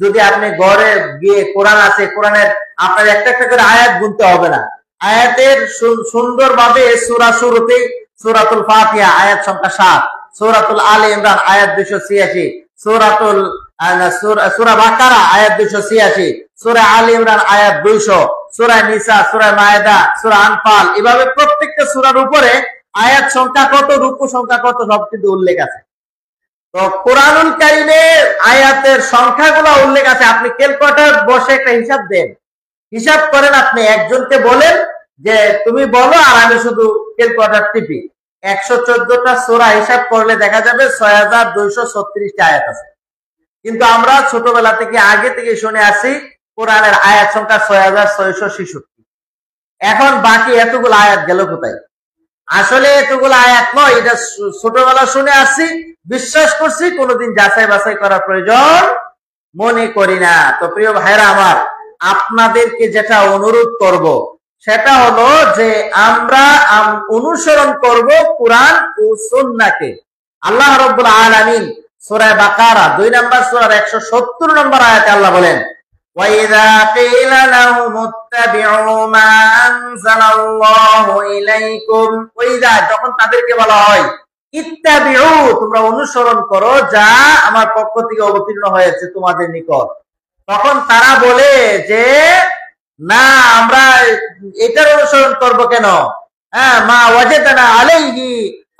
যদি আপনি ঘরে গিয়ে কোরআন আছে, কোরআনের আপনার একটা একটা করে আয়াত গুনতে হবে না। আয়াতের সুন্দরভাবে সূরা শুরুতে সূরাতুল ফাতিহা আয়াত সংখ্যা 7, সূরাতুল আলে ইমরান আয়াত 286, সূরা বাকারা আয়াত 286, সূরা আলে ইমরান আয়াত 200, সূরা নিসা, সূরা মায়েদা, সূরা আনফাল, এভাবে প্রত্যেকটা সূরার উপরে আয়াত সংখ্যা কত, রুকু সংখ্যা কত, সব কিন্তু উল্লেখ আছে। তো কোরআনুল কারীমের আয়াতের সংখ্যাগুলো উল্লেখ আছে। আপনি ক্যালকুলেটর বসে একটা হিসাব দেন, হিসাব করেন, আপনি একজনকে বলেন যে তুমি বলো আর আমি শুধু ক্যালকুলেটর টিপি। 114টা সূরা হিসাব করলে দেখা যাবে 6236টা আয়াত আছে। কিন্তু আমরা ছোটবেলা থেকে আগে থেকে শুনে আসি কোরআনের আয়াত সংখ্যা 6666। এখন বাকি এতগুলো আয়াত গেল কোথায়? আসলে এতগুলো আয়াত নয়, এটা ছোটবেলা শুনে আসছি, বিশ্বাস করছি, কোনোদিন যাচাই বাছাই করার প্রয়োজন মনে করি না। তো প্রিয় ভাইরা আমার, আপনাদেরকে যেটা অনুরোধ করব সেটা হলো যে আমরা অনুসরণ করব কোরআন ও সুন্নাহকে। আল্লাহ রাব্বুল আলামিন সূরা বাকারা 2 নম্বর সূরার 170 নম্বর আয়াতে আল্লাহ বলেন, وَإِذَا قِيلَ لَهُمُ اتَّبِعُوا مَا أَنزَلَ اللَّهُ إِلَيْكُمْ, ওইদা যখন তাদেরকে বলা হয় ইত্তাবিউ, তোমরা অনুসরণ করো যা আমার পক্ষ থেকে অবতীর্ণ হয়েছে তোমাদের নিকট, তখন তারা বলে যে না, আমরা এটার অনুসরণ করব কেন? মা ওয়াজাদানা আলাইহি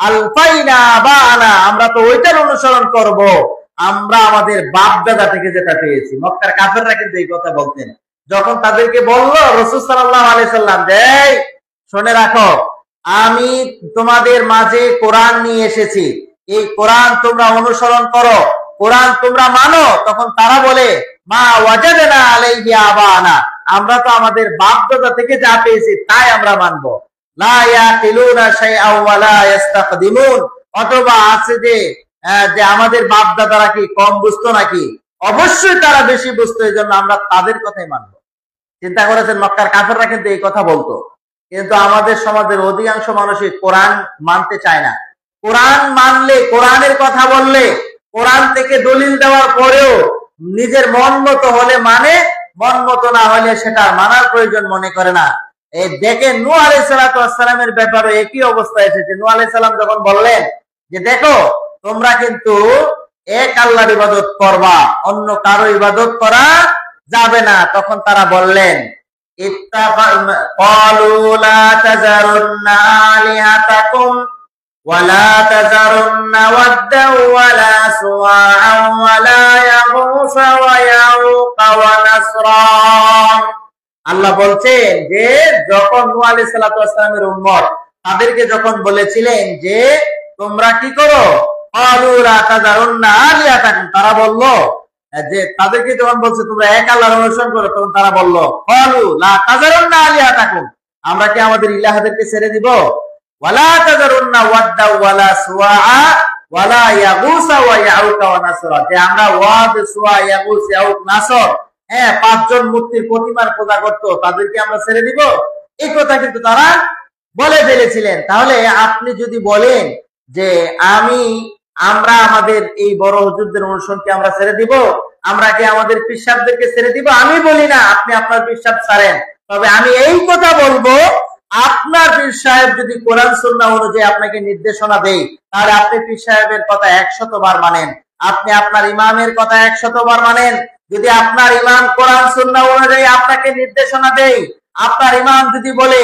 আলফাইনা বানা, আমরা তো ওইটার অনুসরণ করব, আমরা আমাদের বাপ দাদা থেকে যেটা পেয়েছি। মক্কার কাফেররা কিন্তু এই কথা বলতেন। যখন তাদেরকে বললো রাসূল সাল্লাল্লাহু আলাইহি সাল্লাম, এই শুনে রাখো, আমি তোমাদের মাঝে কোরআন নিয়ে এসেছি, এই কোরআন তোমরা অনুসরণ করো, কোরআন তোমরা মানো, তখন তারা বলে মা ওয়াজাদানা আলাইহি আবানা, আমরা তো আমাদের বাপ দাদা থেকে যা পেয়েছি তাই আমরা মানবো। লা ইয়াকিলুনা শাইআ ওয়া লা ইস্তাকদিমুন, অথবা আছে যে আমাদের বাপ দাদারা কি কম বুঝতো নাকি? অবশ্যই তারা বেশি বুঝতো, এই জন্য আমরা তাদের কথাই মানবো। চিন্তা করেছেন, মক্কার কাফেররা কিন্তু এই কথা বলতো। কিন্তু আমাদের সমাজের অধিকাংশ মানুষই কোরআন মানতে চায় না। কোরআন মানলে, কোরআনের কথা বললে, কোরআন থেকে দলিল দেওয়ার পরেও নিজের মন মতো হলে মানে, মন মতো না হলে সেটা মানার প্রয়োজন মনে করে না। এই দেখেন নূহ আলাইহিস সালামের ব্যাপারে একই অবস্থা এসেছে। নূহ আলাইহিস সালাম যখন বললেন যে দেখো, তোমরা কিন্তু এক আল্লাহর ইবাদত করবা, অন্য কারো ইবাদত করা যাবে না, তখন তারা বললেন ক্বালু লা তাযারুন্না আলিহাতাকুম ওয়া লা তাযারুন্না ওয়াদ্দান ওয়া লা সুওয়াআন ওয়া লা ইয়াগুসা ওয়া ইয়াউকা ওয়া নাসরা। আল্লাহ বলছেন যে যখন নূহ আলাইহিস সালামের উম্মত তাদেরকে যখন বলেছিলেন যে তোমরা কি করো, তারা বলল যে তাদেরকে যখন বলছে তোমরা এক আল্লাহর অনুসরণ করো, তখন তারা বলল আমরা কি আমাদের ইলাহদেরকে ছেড়ে দিব? ওয়ালা তাযারুন্না ওয়াদ্দা ওয়ালা সুওয়া ওয়ালা ইয়াগুসা ওয়া ইয়াউকা ওয়া নাসরা, যে আমরা ওয়াদ, সুওয়া, ইয়াগুস, ইয়াউক, নাসর, পাঁচজন মূর্তির প্রতিমার পূজা করতো, তাদেরকে আমরা ছেড়ে দিব? এই কথা কিন্তু তারা বলে ফেলেছিলেন। তাহলে আপনি যদি বলেন যে আমরা আমাদের এই বড় হুজুরদের অনুসরণকে আমরা ছেড়ে দিব, আমরা কি আমাদের পিসাবদেরকে ছেড়ে দিব? আমি বলি না আপনি আপনার পিসাব ছাড়েন, তবে আমি এই কথা বলবো, আপনার পীর সাহেব যদি কোরআন সুন্নাহ অনুযায়ী আপনাকে নির্দেশনা দেয়, তাহলে আপনি পীর সাহেবের কথা 100 বার মানেন, আপনি আপনার ইমামের কথা 100 বার মানেন। যদি আপনার ইমাম কোরআন সুন্নাহ অনুযায়ী আপনাকে নির্দেশনা দেয়, আপনার ইমাম যদি বলে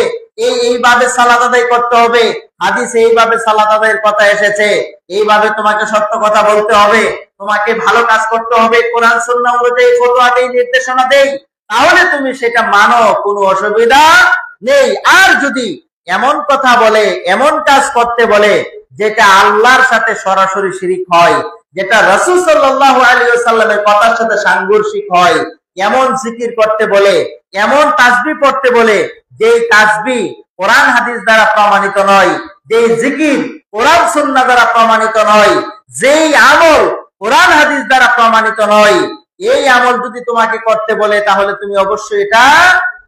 এইভাবে সালাত আদায় করতে হবে, হাদিসে এইভাবে সালাত আদায়ের কথা এসেছে, এইভাবে তোমাকে সত্য কথা বলতে হবে, তোমাকে ভালো কাজ করতে হবে, কোরআন সুন্নাহ অনুযায়ী ফতোয়া দেই, নির্দেশনা দেই, তাহলে তুমি সেটা মানো, কোনো অসুবিধা নেই। আর যদি এমন কথা বলে, এমন কাজ করতে বলে যেটা আল্লাহর সাথে সরাসরি শিরিক হয়, যেটা রাসূল সাল্লাল্লাহু আলাইহি ওয়াসাল্লামের কথার সাথে সাংঘর্ষিক হয়, এমন জিকির করতে বলে, এমন তাসবিহ পড়তে বলে, যে তাসবিহ কোরআন হাদিস দ্বারা প্রমাণিত নয়, যে জিকির কোরআন সুন্নাহ দ্বারা প্রমাণিত নয়, যেই আমল কোরআন হাদিস দ্বারা প্রমাণিত নয়, এই আমল যদি তোমাকে করতে বলে, তাহলে তুমি অবশ্যই এটা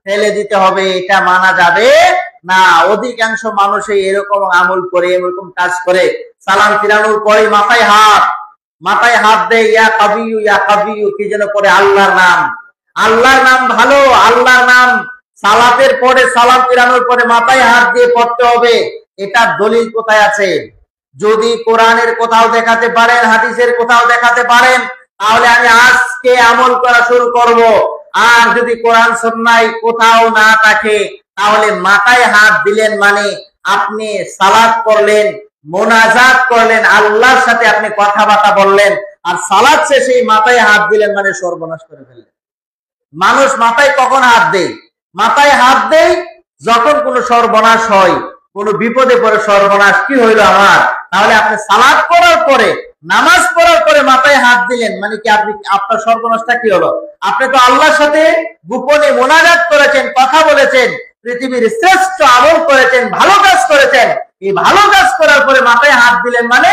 ফেলে দিতে হবে, এটা মানা যাবে না। অধিকাংশ মানুষই এরকম আমল করে, এরকম কাজ করে, সালাম ফিরানোর পরে মাথায় হাত দেয়, ইয়া কাবিয়ু ইয়া কাবিয়ু, কি যেন পরে আল্লাহর নাম ভালো, আল্লাহর নাম সালাতের পরে, সালাম ফিরানোর পরে মাথায় হাত দিয়ে পড়তে হবে। এটা দলিল কোথায় আছে? যদি কোরআনের কোথাও দেখাতে পারেন, হাদিসের কোথাও দেখাতে পারেন, তাহলে আমি আজকে আমল করা শুরু করব। আর যদি কোরআন সুন্নাহয় কোথাও না থাকে, তাহলে মাথায় হাত দিলেন মানে আপনি সালাত করলেন, মোনাজাত করলেন, আল্লাহর সাথে আপনি কথাবার্তা বললেন, আর সালাত শেষে মাথায় হাত দিলেন মানে সর্বনাশ করে ফেললেন। মানুষ মাথায় কখন হাত দেয়? মাথায় হাত দেয় যখন কোনো সর্বনাশ হয়, কোনো বিপদে পড়ে সর্বনাশ কি হইল আমার। তাহলে আপনি সালাত করার পরে, নামাজ পড়ার পরে মাথায় হাত দিলেন মানে কি আপনার সর্বনাশটা কি হলো? আপনি তো আল্লাহর সাথে গোপনে মোনাজাত করেছেন, কথা বলেছেন, পৃথিবীর শ্রেষ্ঠ আমল করেছেন, ভালো কাজ করেছেন। এই ভালো কাজ করার পরে মাথায় হাত দিলেন মানে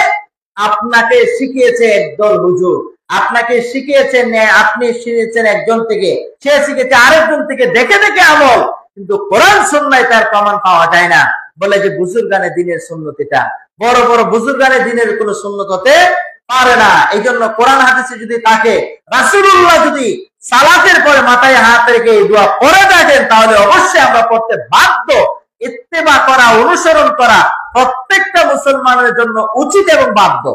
আপনাকে শিখিয়েছে একদল হুজুর, আপনাকে শিখিয়েছেন, আপনি শিখেছেন একজন থেকে, সে শিখেছে আরেকজন থেকে, দেখে দেখে আমল। কিন্তু কোরআন সুন্নাহয় তার প্রমাণ পাওয়া যায় না। বলে যে বুজুর্গানে দিনের সুন্নত, এটা বড় বড় বুজুর্গানে দিনের কোন সুন্নত হতে পারে না। এই জন্য কোরআন হাদিসে যদি থাকে, রাসূলুল্লাহ যদি সালাতের পরে মাথায় হাত রেখে এই দোয়া পড়ে থাকেন, তাহলে অবশ্যই আমরা পড়তে বাধ্য। ইত্তেবা করা, অনুসরণ করা প্রত্যেকটা মুসলমানের জন্য উচিত এবং বাধ্য।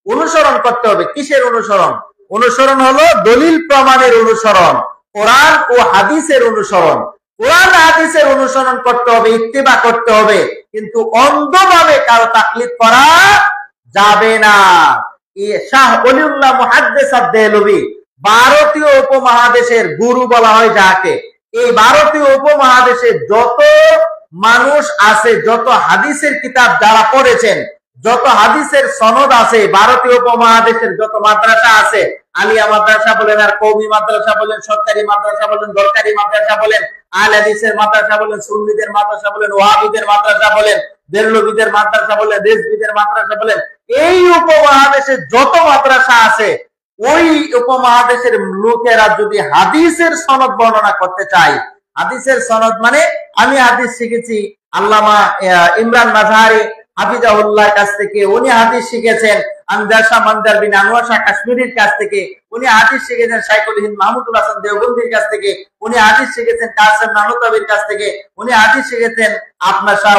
অনুসরণ করতে হবে। কিসের অনুসরণ? অনুসরণ হলো দলিল প্রমাণের অনুসরণ, কোরআন ও হাদিসের অনুসরণ। কোরআন হাদিসের অনুসরণ করতে হবে, ইত্তেবা করতে হবে, কিন্তু অন্ধভাবে কারো তাকলিদ করা যাবে না। শাহ ওলিউল্লাহ মুহাদ্দিস আদ-দেহলভী, ভারতীয় উপমহাদেশের গুরু বলা হয় যাকে, এই ভারতীয় উপমহাদেশে যত মানুষ আছে, যত হাদিসের কিতাব যারা পড়েছেন, যত হাদিসের সনদ আছে, ভারতীয় উপমহাদেশের যত মাদ্রাসা আছে, আলিয়া মাদ্রাসা বলেন, আর কওমি মাদ্রাসা বলেন, সরকারি মাদ্রাসা বলেন, দরকারি মাদ্রাসা বলেন, আহলে হাদিসের মাদ্রাসা বলেন, সুন্নিদের মাদ্রাসা বলেন, ওয়াহাবিদের মাদ্রাসা বলেন, বেরলভীদের মাদ্রাসা বলেন, রেজভিদের মাদ্রাসা বলেন, এই উপমহাদেশে যত মাদ্রাসা আছে, ওই উপমহাদেশের লোকেরা যদি হাদিসের সনদ বর্ণনা করতে চায়, হাদিসের সনদ মানে আমি হাদিস শিখেছি আল্লামা ইমরান মাযহারি হাফিজাহুল্লাহর কাছ থেকে, উনি হাদিস শিখেছেন আনজাশা মানজার বিন আনোয়ার শাহ কাশ্মীরির কাছ থেকে, উনি হাদিস শিখেছেন শাইখুল হিন্দ মাহমুদুল হাসান দেওবন্দির কাছ থেকে, উনি হাদিস শিখেছেন কাসেম নানুতাবির কাছ থেকে, উনি হাদিস শিখেছেন আপনার শাহ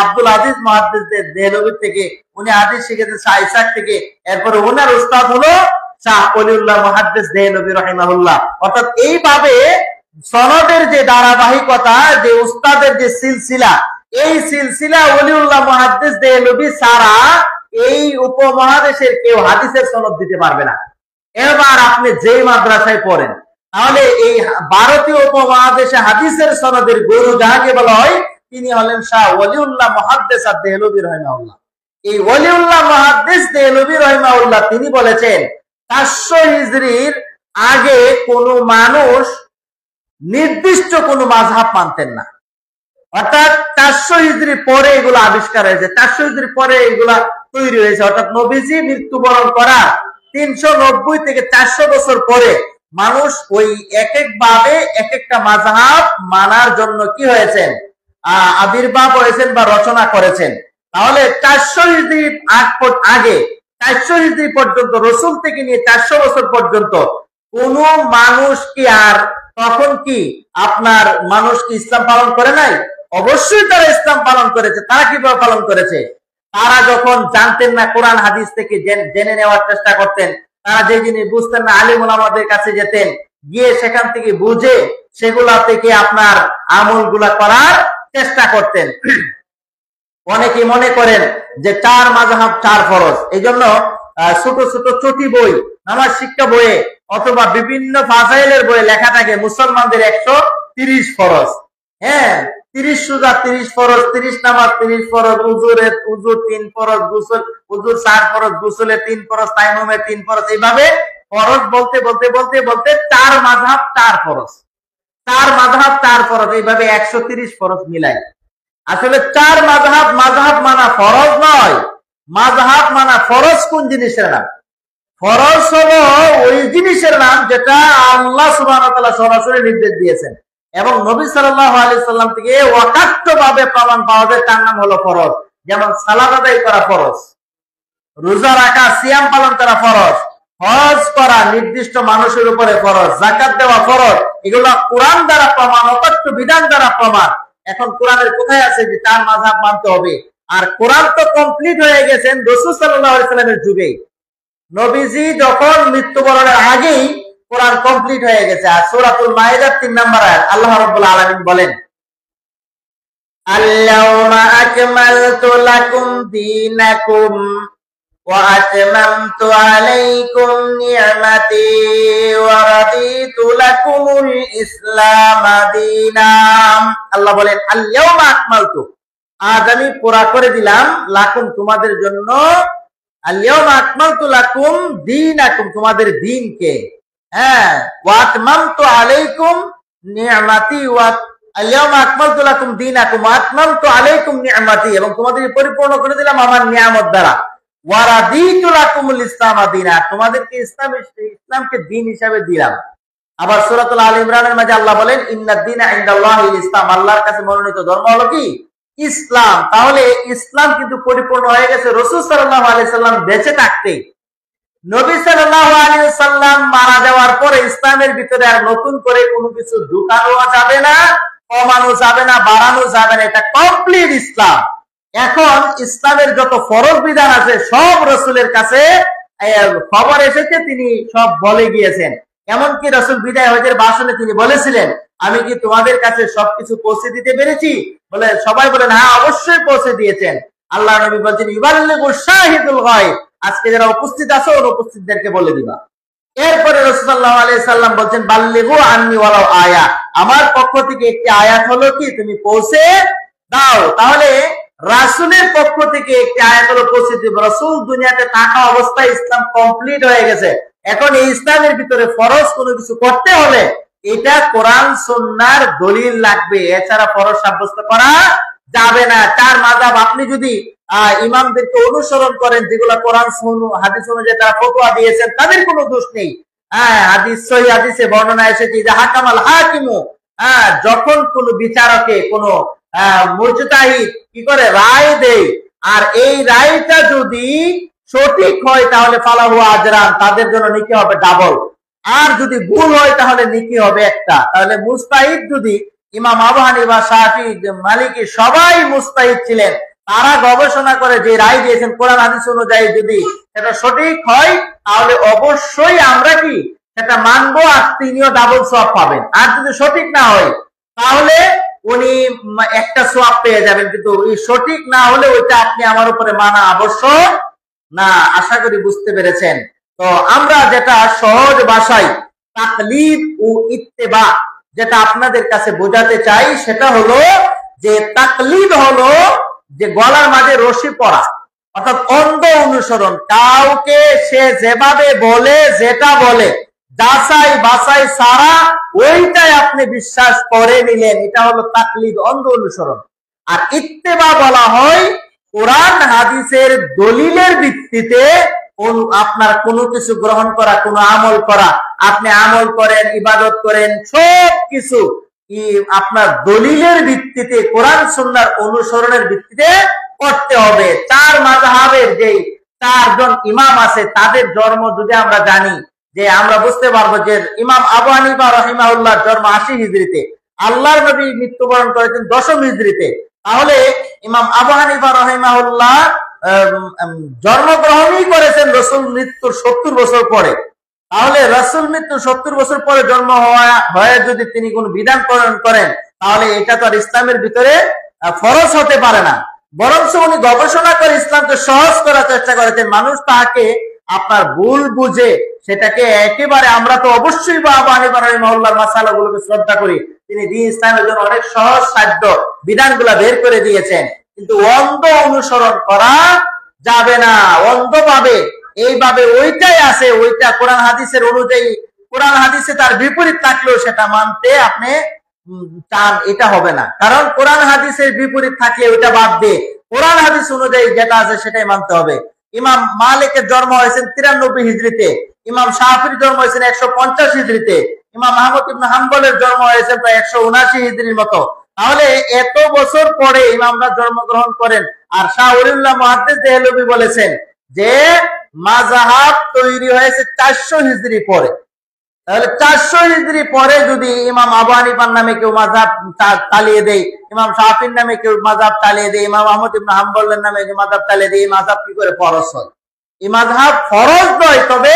আব্দুল আজিজ মুহাদ্দিস দেহলভীর থেকে, উনি হাদিস শিখেছেন শাহ ইসাক থেকে, এরপরে ওনার উস্তাদ হলো শাহ ওলিউল্লাহ মুহাদ্দিস দেহলভী রাহিমাহুল্লাহ। অর্থাৎ এইভাবে সনদের যে ধারাবাহিকতা, যে উস্তাদের যে সিলসিলা, এই সিলসিলা ওলিউল্লাহ মুহাদ্দিস দেহলভী ছাড়া এই উপমহাদেশের কেউ হাদিসের সনদ দিতে পারবে না। এবার আপনি যেই মাদ্রাসায় পড়েন, তাহলে এই ভারতীয় উপমহাদেশে হাদিসের সনদের গুরু যাকে বলা হয়, তিনি হলেন শাহ ওলিউল্লাহ মুহাদ্দিস আদ-দেহলভী রাহিমাহুল্লাহ। এই ওলিউল্লাহ মুহাদ্দিস দেহলভী রাহিমাহুল্লাহ তিনি বলেছেন 400 হিজরির আগে কোন মানুষ নির্দিষ্ট কোন মাযহাব মানতেন না, অর্থাৎ 400 হিজরি পরে এগুলো আবিষ্কার হয়েছে, 400 হিজরি পরে এগুলা তৈরি হয়েছে, অর্থাৎ নবীজি মৃত্যুবরণ করা 390 থেকে 400 বছর পরে মানুষ ওই এক এক ভাবে এক একটা মাযহাব মানার জন্য কি হয়েছেন, আবির্ভাব হয়েছেন বা রচনা করেছেন। তাহলে 400 হিজরি আগে 400 হিজরি পর্যন্ত রসুল থেকে নিয়ে 400 বছর পর্যন্ত কোন মানুষ কি আর তখন কি আপনার মানুষ কি ইসলাম পালন করে নাই? অবশ্যই তারা ইসলাম পালন করেছে। তারা কিভাবে পালন করেছে? তারা যখন জানতেন না, কোরআন হাদিস থেকে জেনে নেওয়ার চেষ্টা করতেন। তারা যে জিনিস বুঝতেন না, আলিম ওলামাদের কাছে যেতেন, গিয়ে সেখান থেকে বুঝে সেগুলা থেকে আপনার আমলগুলা করার চেষ্টা করতেন। অনেকে মনে করেন যে 4 মাযহাব 4 ফরজ, এই জন্য ছোট ছোট চটি বই, নামাজ শিক্ষা বইয়ে অথবা বিভিন্ন ফাজাইলের বইয়ে লেখা থাকে মুসলমানদের 130 ফরজ। হ্যাঁ, 30 রোজা 30 ফরজ, 30 নামাজ 30 ফরজ, উযুর 3 ফরজ, গোসল উযুর 4 ফরজ, গোসলে 3 ফরজ, তায়াম্মুমে 3 ফরজ, এইভাবে ফরজ বলতে বলতে বলতে বলতে 4 মাযহাব 4 ফরজ, 4 মাযহাব 4 ফরজ, এইভাবে 130 ফরজ মিলাই। আসলে 4 মাযহাব মানা ফরজ নয়। মাযহাব মানা ফরজ কোন জিনিসের নাম? ফরজ হলো ওই জিনিসের নাম যেটা আল্লাহ সুবহানাহু ওয়া তাআলা সরাসরি নির্দেশ দিয়েছেন এবং নবী সাল্লাল্লাহু আলাইহি সাল্লাম থেকে ওয়াকাত্তভাবে প্রমাণ পাওয়া যায়, তার নাম হলো ফরজ। যেমন সালাত আদায় করা ফরজ, রোজা রাখা, সিয়াম পালন করা ফরজ, হজ করা নির্দিষ্ট মানুষের উপরে ফরজ, যাকাত দেওয়া ফরজ। এগুলো কোরআন দ্বারা প্রমাণ, অকাট্য বিধান দ্বারা প্রমাণ। এখন কোরআনের কোথায় আছে যে 4 মাযহাব মানতে হবে? আর কোরআন তো কমপ্লিট হয়ে গেছেন রাসূল সাল্লাল্লাহু আলাইহি সাল্লামের যুগে। নবীজি যখন মৃত্যুবরণের আগেই কোরআন কমপ্লিট হয়ে গেছে। আর সূরাতুল মাইদার 3 নম্বর আয়াত আল্লাহ রাব্বুল আলামিন বলেন, আল-ইয়াওমা আকমালতু লাকুম দীনাকুম ওয়া আতমামতু আলাইকুম নি'মাতি ওয়া রাদিতু লাকুমুল ইসলাম দীনাম। আল্লাহ বলেন আল-ইয়াওমা আকমালতু, আজ আমি পুরা করে দিলাম, লাকুম তোমাদের জন্য, আল-ইয়াওমা আকমালতু লাকুম দীনাকুম তোমাদের দ্বীনকে, হ্যাঁ, ওয়া আতমামতু আলাইকুম নি'মাতি, ওয়া আল-ইয়াওমা আকমালতু লাকুম দীনাকুম ওয়া আতমামতু আলাইকুম নি'মাতি, এবং তোমাদের পরিপূর্ণ করে দিলাম আমার নিয়ামত দ্বারা, ওয়া রাদিতু লাকুমুল ইসলাম দীনা, তোমাদেরকে ইসলামকে দ্বীন হিসাবে দিলাম। আবার সূরাতুল আল ইমরানের মাঝে আল্লাহ বলেন ইন্নাদ দীনা ইনদাল্লাহিল ইসলাম, আল্লাহর কাছে মনোনীত ধর্ম হলো কি? ইসলাম। তাহলে ইসলাম কিন্তু পরিপূর্ণ হয়ে গেছে রাসূল সাল্লাল্লাহু আলাইহি সাল্লাম বেঁচে থাকতে। নবী সাল্লাল্লাহু আলাইহি সাল্লাম মারা যাওয়ার পরে ইসলামের ভিতরে আর নতুন করে কোনো কিছু ঢুকানো যাবে না, কমানো যাবে না, বাড়ানো যাবে না, এটা কমপ্লিট ইসলাম। এখন ইসলামের যত ফরজ বিধান আছে সব রাসূলের কাছে খবর এসেছে, তিনি সব বলে গিয়েছেন। এমনকি রাসূল বিদায় হজের ভাষণে তিনি বলেছিলেন, আমি কি তোমাদের কাছে সবকিছু পৌঁছে দিতে পেরেছি? বলে সবাই বলেন হ্যাঁ, অবশ্যই পৌঁছে দিয়েছেন। আল্লাহ নবী বলছেন ইউবাল্লিগু শাহিদুল গায়ব, আজকে যারা উপস্থিত আছো অনুপস্থিতদেরকে বলে দিবা। এরপরে রাসূল সাল্লাল্লাহু আলাইহি সাল্লাম বলছেন বাল্লিগু আন্নি ওয়ালাউ আয়া, আমার পক্ষ থেকে একটি আয়াত হলো কি তুমি পৌঁছে দাও। তাহলে রাসূলের পক্ষ থেকে একটি আয়াত হলো পৌঁছে দিব। রাসূল দুনিয়াতে থাকা অবস্থায় ইসলাম কমপ্লিট হয়ে গেছে। এখন এই ইসলামের ভিতরে ফরজ কোনো কিছু করতে হলে এটা কোরআন সুন্নাহর দলিল লাগবে, এছাড়া ফরজ সাব্যস্ত করা যাবে না। 4 মাযহাব আপনি যদি ইমামদেরকে অনুসরণ করেন, যেগুলো কোরআন হাদিস অনুযায়ী তারা ফতোয়া দিয়েছেন, তাদের কোনো দোষ নেই। হাদিস সহিহ হাদিসে বর্ণনা এসেছে যে হাকামাল হাকিমু, যখন কোন বিচারকে কোন মুজতাহিদ কি করে রায় দেয়, আর এই রায়টা যদি সঠিক হয় তাহলে ফালাহু আজরান, তাদের জন্য নেকি হবে ডাবল, আর যদি ভুল হয় তাহলে নেকি হবে একটা। তাহলে মুস্তাহিদ যদি ইমাম আবু হানিফা, শাফি, মালিকি সবাই মুস্তাহিদ ছিলেন, তারা গবেষণা করে যে রায় দিয়েছেন কোরআন হাদিস অনুযায়ী যদি সেটা সঠিক হয় তাহলে অবশ্যই আমরা কি সেটা মানবো, আর তিনিও ডাবল সওয়াব পাবেন। আর যদি সঠিক না হয় তাহলে উনি একটা সওয়াব পেয়ে যাবেন, কিন্তু এই সঠিক না হলে ওইটা আপনি আমার উপরে মানা আবশ্যক না। আশা করি বুঝতে পেরেছেন। তো আমরা যেটা সহজ ভাষায় তাকলিদ ও ইত্তেবা যেটা আপনাদের কাছে বোঝাতে চাই, সেটা হলো যে তাকলিদ হলো যে গলার মাঝে রশি পরা, অর্থাৎ অন্ধ অনুসরণ, কাউকে সে যেভাবে বলে, যেটা বলে যাচাই বাছাই ছাড়া ওইটাই আপনি বিশ্বাস করে নিলেন, এটা হলো তাকলিদ, অন্ধ অনুসরণ। আর ইত্তেবা বলা হয় কোরআন হাদিসের দলিলের ভিত্তিতে আপনার কোনো কিছু গ্রহণ করা, কোনো আমল করা। আপনি আমল করেন, ইবাদত করেন, সব কিছু আপনার দলিলের ভিত্তিতে, কোরআন সুন্নাহর অনুসরণের ভিত্তিতে করতে হবে। চার মাযহাবের যে চারজন ইমাম আছে তাদের জন্ম যদি আমরা জানি, যে আমরা বুঝতে পারবো যে ইমাম আবু হানিফা রাহিমাহুল্লাহ জন্ম 80 হিজরিতে, আল্লাহর নবী মৃত্যুবরণ করেছেন 10 হিজরিতে। তাহলে ইমাম আবু হানিফা রাহিমাহুল্লাহ জন্মগ্রহণই করেছেন রাসূল মৃত্যুর 70 বছর পরে। তাহলে রাসূল মৃত্যু 70 বছর পরে জন্ম হয়ে যদি তিনি কোন বিধান প্রণয়ন করেন, তাহলে এটা তো আর ইসলামের ভিতরে ফরজ হতে পারে না। বরং উনি গবেষণা করে ইসলামকে সহজ করার চেষ্টা করেছেন। মানুষ তাকে আপনার ভুল বুঝে সেটাকে একেবারে, আমরা তো অবশ্যই আবু হানিফা রাহিমাহুল্লাহর মাসালাগুলোকে শ্রদ্ধা করি, তিনি দ্বীন ইসলামের জন্য অনেক সহজ সাধ্য বিধানগুলা বের করে দিয়েছেন। কিন্তু অন্ধ অনুসরণ করা যাবে না, অন্ধভাবে এইভাবে ওইটাই আছে, ওইটা কোরআন হাদিসের অনুযায়ী, কোরআন হাদিসে তার বিপরীত থাকলেও সেটা মানতে আপনি চান, এটা হবে না। কারণ কোরআন হাদিসের বিপরীত থাকলে ওইটা বাদ দিয়ে কোরআন হাদিস অনুযায়ী যেটা আছে সেটাই মানতে হবে। ইমাম মালিকের জন্ম হয়েছেন 93 হিজরিতে, ইমাম শাফির জন্ম হয়েছেন 150 হিজরিতে, ইমাম আহমদ ইবনে হাম্বলের জন্ম হয়েছে প্রায় 179 হিজরির মতো। তাহলে এত বছর পরে ইমামরা জন্মগ্রহণ করেন। আর শাহ ওলিউল্লাহ মুহাদ্দিস দেহলভী বলেছেন যে মাযহাব তৈরি হয়েছে 400 হিজরি পরে। তাহলে 400 হিজরি পরে যদি ইমাম আবু হানিফার নামে কেউ মাযহাব চালিয়ে দেয়, ইমাম শাফির নামে কেউ মাযহাব চালিয়ে দেয়, ইমাম আহমদ ইবনে হাম্বলের নামে মাযহাব চালিয়ে দেয়, এই মাযহাব কি করে ফরজ হয়? এই মাযহাব ফরজ নয়। তবে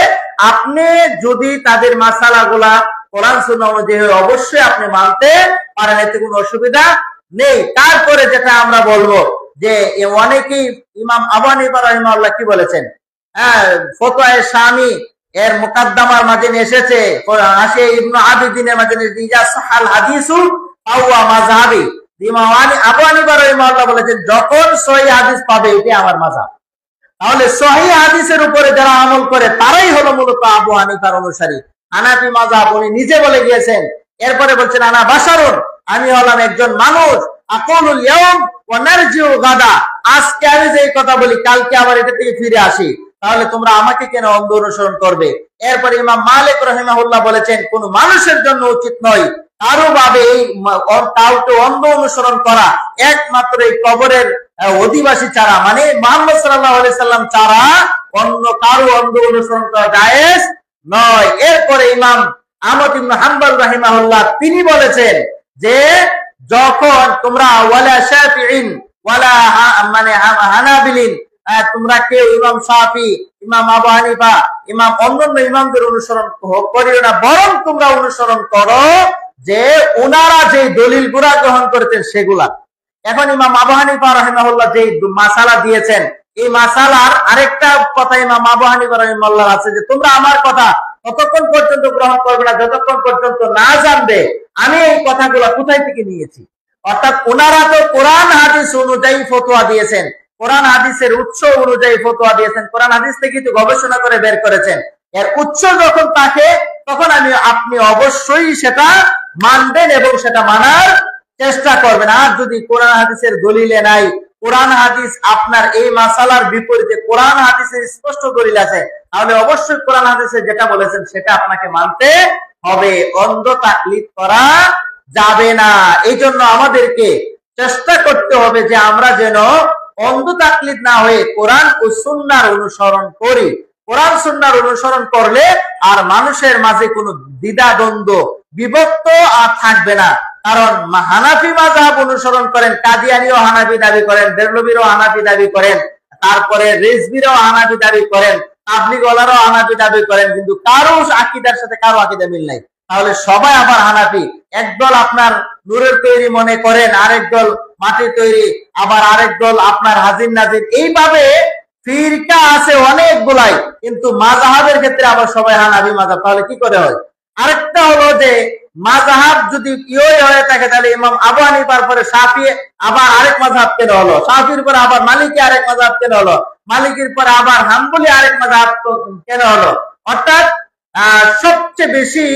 আপনি যদি তাদের মাসালাগুলা কোরআন সুন্নাহ অনুযায়ী অবশ্যই আপনি মানতে পারেন, এতে কোনো অসুবিধা নেই। তারপরে যেটা আমরা বলবো যে অনেকেই ইমাম আবু হানিফা রাহিমাহুল্লাহ কি বলেছেন, ফতোয়ায়ে শামী এর মুকাদ্দামার মাঝে এসেছে, আসে ইবনে আবিদিনের মাঝে ইজা সাহাল হাদিসু ফাহুয়া মাযহাবি। ইমাম আবু হানিফা রাহিমাহুল্লাহ বলেছেন যখন সহিহ হাদিস পাবে এটি আমার মাযহাব। তাহলে সহিহ হাদিসের উপরে যারা আমল করে তারাই হলো মূলত আবু হানিফার অনুসারী, হানাফি মাযহাব। উনি নিজে বলে গিয়েছেন। এরপরে বলছেন আনা বাশারুন, আমি হলাম একজন মানুষ, আকুলুল ইয়াউম ওয়া নারজিউ গাদা, আজকে আমি যে কথা বলি কালকে আবার এটা থেকে ফিরে আসি, তাহলে তোমরা আমাকে কেন অন্ধ অনুসরণ করবে? এরপরে ইমাম মালিক রাহিমাহুল্লাহ বলেছেন কোন মানুষের জন্য উচিত নয় কারো ভাবে এই কাউকে অন্ধ অনুসরণ করা, একমাত্র এই কবরের অধিবাসী ছাড়া, মানে মুহাম্মদ সাল্লাল্লাহু আলাইহি সাল্লাম ছাড়া অন্য কারো অন্ধ অনুসরণ করা জায়েজ নয়। এরপরে ইমাম আহমদ ইবনে হাম্বল রাহিমাহুল্লাহ তিনি বলেছেন যে যখন তোমরা ওয়ালা শাফিঈন ওয়ালা মানে হানাবিলিন, তোমরা কেউ ইমাম শাফি, ইমাম আবু হানিফা, ইমাম অন্যান্য ইমামদের অনুসরণ করিও না, বরং তোমরা অনুসরণ করো যে ওনারা যে দলিলগুলা গ্রহণ করেছেন সেগুলা। এখন ইমাম আবু হানিফা রাহিমাহুল্লাহ যে মাসালা দিয়েছেন, এই মাসালার আরেকটা কথা ইমাম আবু হানিফা রাহিমাহুল্লাহ আছে যে তোমরা আমার কথা ততক্ষণ পর্যন্ত গ্রহণ করবে না যতক্ষণ পর্যন্ত না জানবে আমি এই কথাগুলো কোথায় থেকে নিয়েছি। অর্থাৎ ওনারা তো কোরআন হাদিস অনুযায়ী ফতোয়া দিয়েছেন, কোরআন হাদিসের উৎস অনুযায়ী ফতোয়া দিয়েছেন, কোরআন হাদিস থেকে তো গবেষণা করে বের করেছেন। এর উৎস যখন থাকে তখন আপনি অবশ্যই সেটা মানবেন এবং সেটা মানার চেষ্টা করবেন। আর যদি কোরআন হাদিসের দলিলে নাই, কোরআন হাদিস আপনার এই মাসালার বিপরীতে কোরআন হাদিসের স্পষ্ট দলিল আছে, তাহলে অবশ্যই কোরআন হাদিসে যেটা বলেছেন সেটা আপনাকে মানতে হবে, অন্ধ তাকলিদ করা যাবে না। এই জন্য আমাদেরকে চেষ্টা করতে হবে যে আমরা যেন অন্ধ তাকলিদ না হয়ে কোরআন ও সুন্নাহর অনুসরণ করি। কোরআন সুন্নাহর অনুসরণ করলে আর মানুষের মাঝে কোনো দ্বিধাদ্বন্দ্ব বিভক্ত আর থাকবে না। কারণ হানাফি মাযহাব অনুসরণ করেন, কাদিয়ানীও হানাফি দাবি করেন, দেরলভীরও হানাফি দাবি করেন, তারপরে রিজভীরও হানাফি দাবি করেন, তাবলীগওয়ালারাও হানাফি দাবি করেন, কিন্তু কারো আকীদার সাথে কারো আকীদা মিল নাই। তাহলে সবাই আবার হানাফি। একদল আপনার নূরের তৈরি মনে করেন, আরেক দল মাটির তৈরি, আবার আরেক দল আপনার হাজির নাজির, এইভাবে ফিরকা আছে অনেকগুলাই, কিন্তু মাযহাবের ক্ষেত্রে আবার সবাই হানাফি মাযহাব। তাহলে কি করে হয়? আরেকটা হলো যে মাযহাব যদি ইয়ে হয়ে থাকে তাহলে ইমাম আবু হানিফার পরে শাফি আবার আরেক মাযহাব কেন হলো, শাফির পরে আবার মালিকি আরেক মাযহাব কেন হলো, মালিকির পরে আবার হাম্বলি আরেক মাযহাব কেন হলো? অর্থাৎ সবচেয়ে বেশি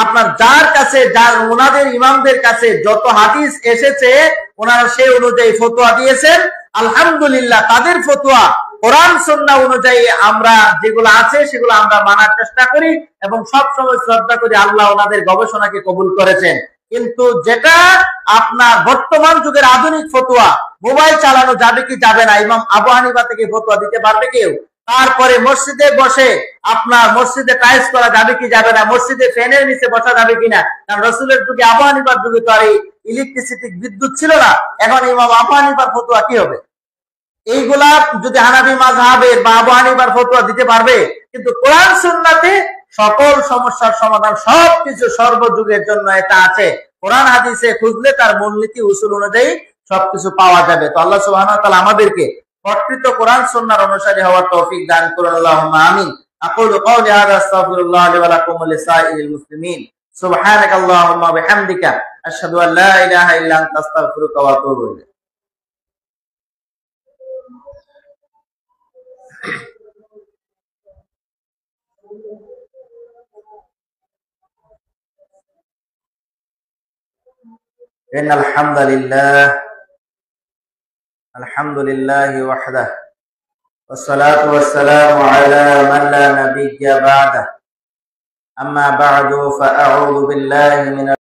আপনার যার কাছে, যার ওনাদের ইমামদের কাছে যত হাদিস এসেছে ওনারা সেই অনুযায়ী ফতোয়া দিয়েছেন। আলহামদুলিল্লাহ, তাদের ফতোয়া কোরআন সুন্নাহ অনুযায়ী আমরা যেগুলো আছে সেগুলো আমরা মানার চেষ্টা করি এবং সব সময় শ্রদ্ধা করি। আল্লাহ ওনাদের গবেষণাকে কবুল করেছেন। কিন্তু যেটা আপনার বর্তমান যুগের আধুনিক ফতোয়া, মোবাইল চালানো যাবে কি যাবে না, ইমাম আবু হানিফা থেকে ফতোয়া দিতে পারবে কেউ? তারপরে মসজিদে বসে আপনার মসজিদে টাইলস করা যাবে কি যাবে না, মসজিদে ফ্যানের নিচে বসা যাবে কিনা, কারণ রসুলের যুগে, আবু হানিফার যুগে তো আর এই ইলেকট্রিসিটি বিদ্যুৎ ছিল না। এখন ইমাম আবু হানিফার ফতোয়া কি হবে? এইগুলা যদি হানাফি মাযহাবের বা আবু হানিফার ফতোয়া দিতে পারবে, কিন্তু কোরআন সুন্নাতে সকল সমস্যার সমাধান, সবকিছু সর্বযুগের জন্য এটা আছে। কোরআন হাদিসে খুঁজলে তার মূলনীতি উসুল অনুযায়ী সবকিছু পাওয়া যাবে। তো আল্লাহ সুবহানাহু ওয়া তাআলা আমাদেরকে প্রকৃত কোরআন সুন্নাহর অনুসারী হওয়ার তৌফিক দান করুন। আল্লাহুম্মা আমিন। আকুলু কওলি হাযা আস্তাগফিরুল্লাহ লি ওয়া লাকুম ওয়া লিসাইরিল মুসলিমিন। সুবহানাকাল্লাহুম্মা ওয়া বিহামদিকা আশহাদু আল লা ইলাহা ইল্লা আনতা আস্তাগফিরুকা ওয়া আতুবু ইলাইক। ইন্নাল হামদালিল্লাহ, আলহামদুলিল্লাহি ওয়াহদাহু ওয়াসসালাতু ওয়াসসালামু আলা মান লা নাবিয়্যা বা'দাহু। আম্মা বা'দু ফাআউযু বিল্লাহি মিনাশ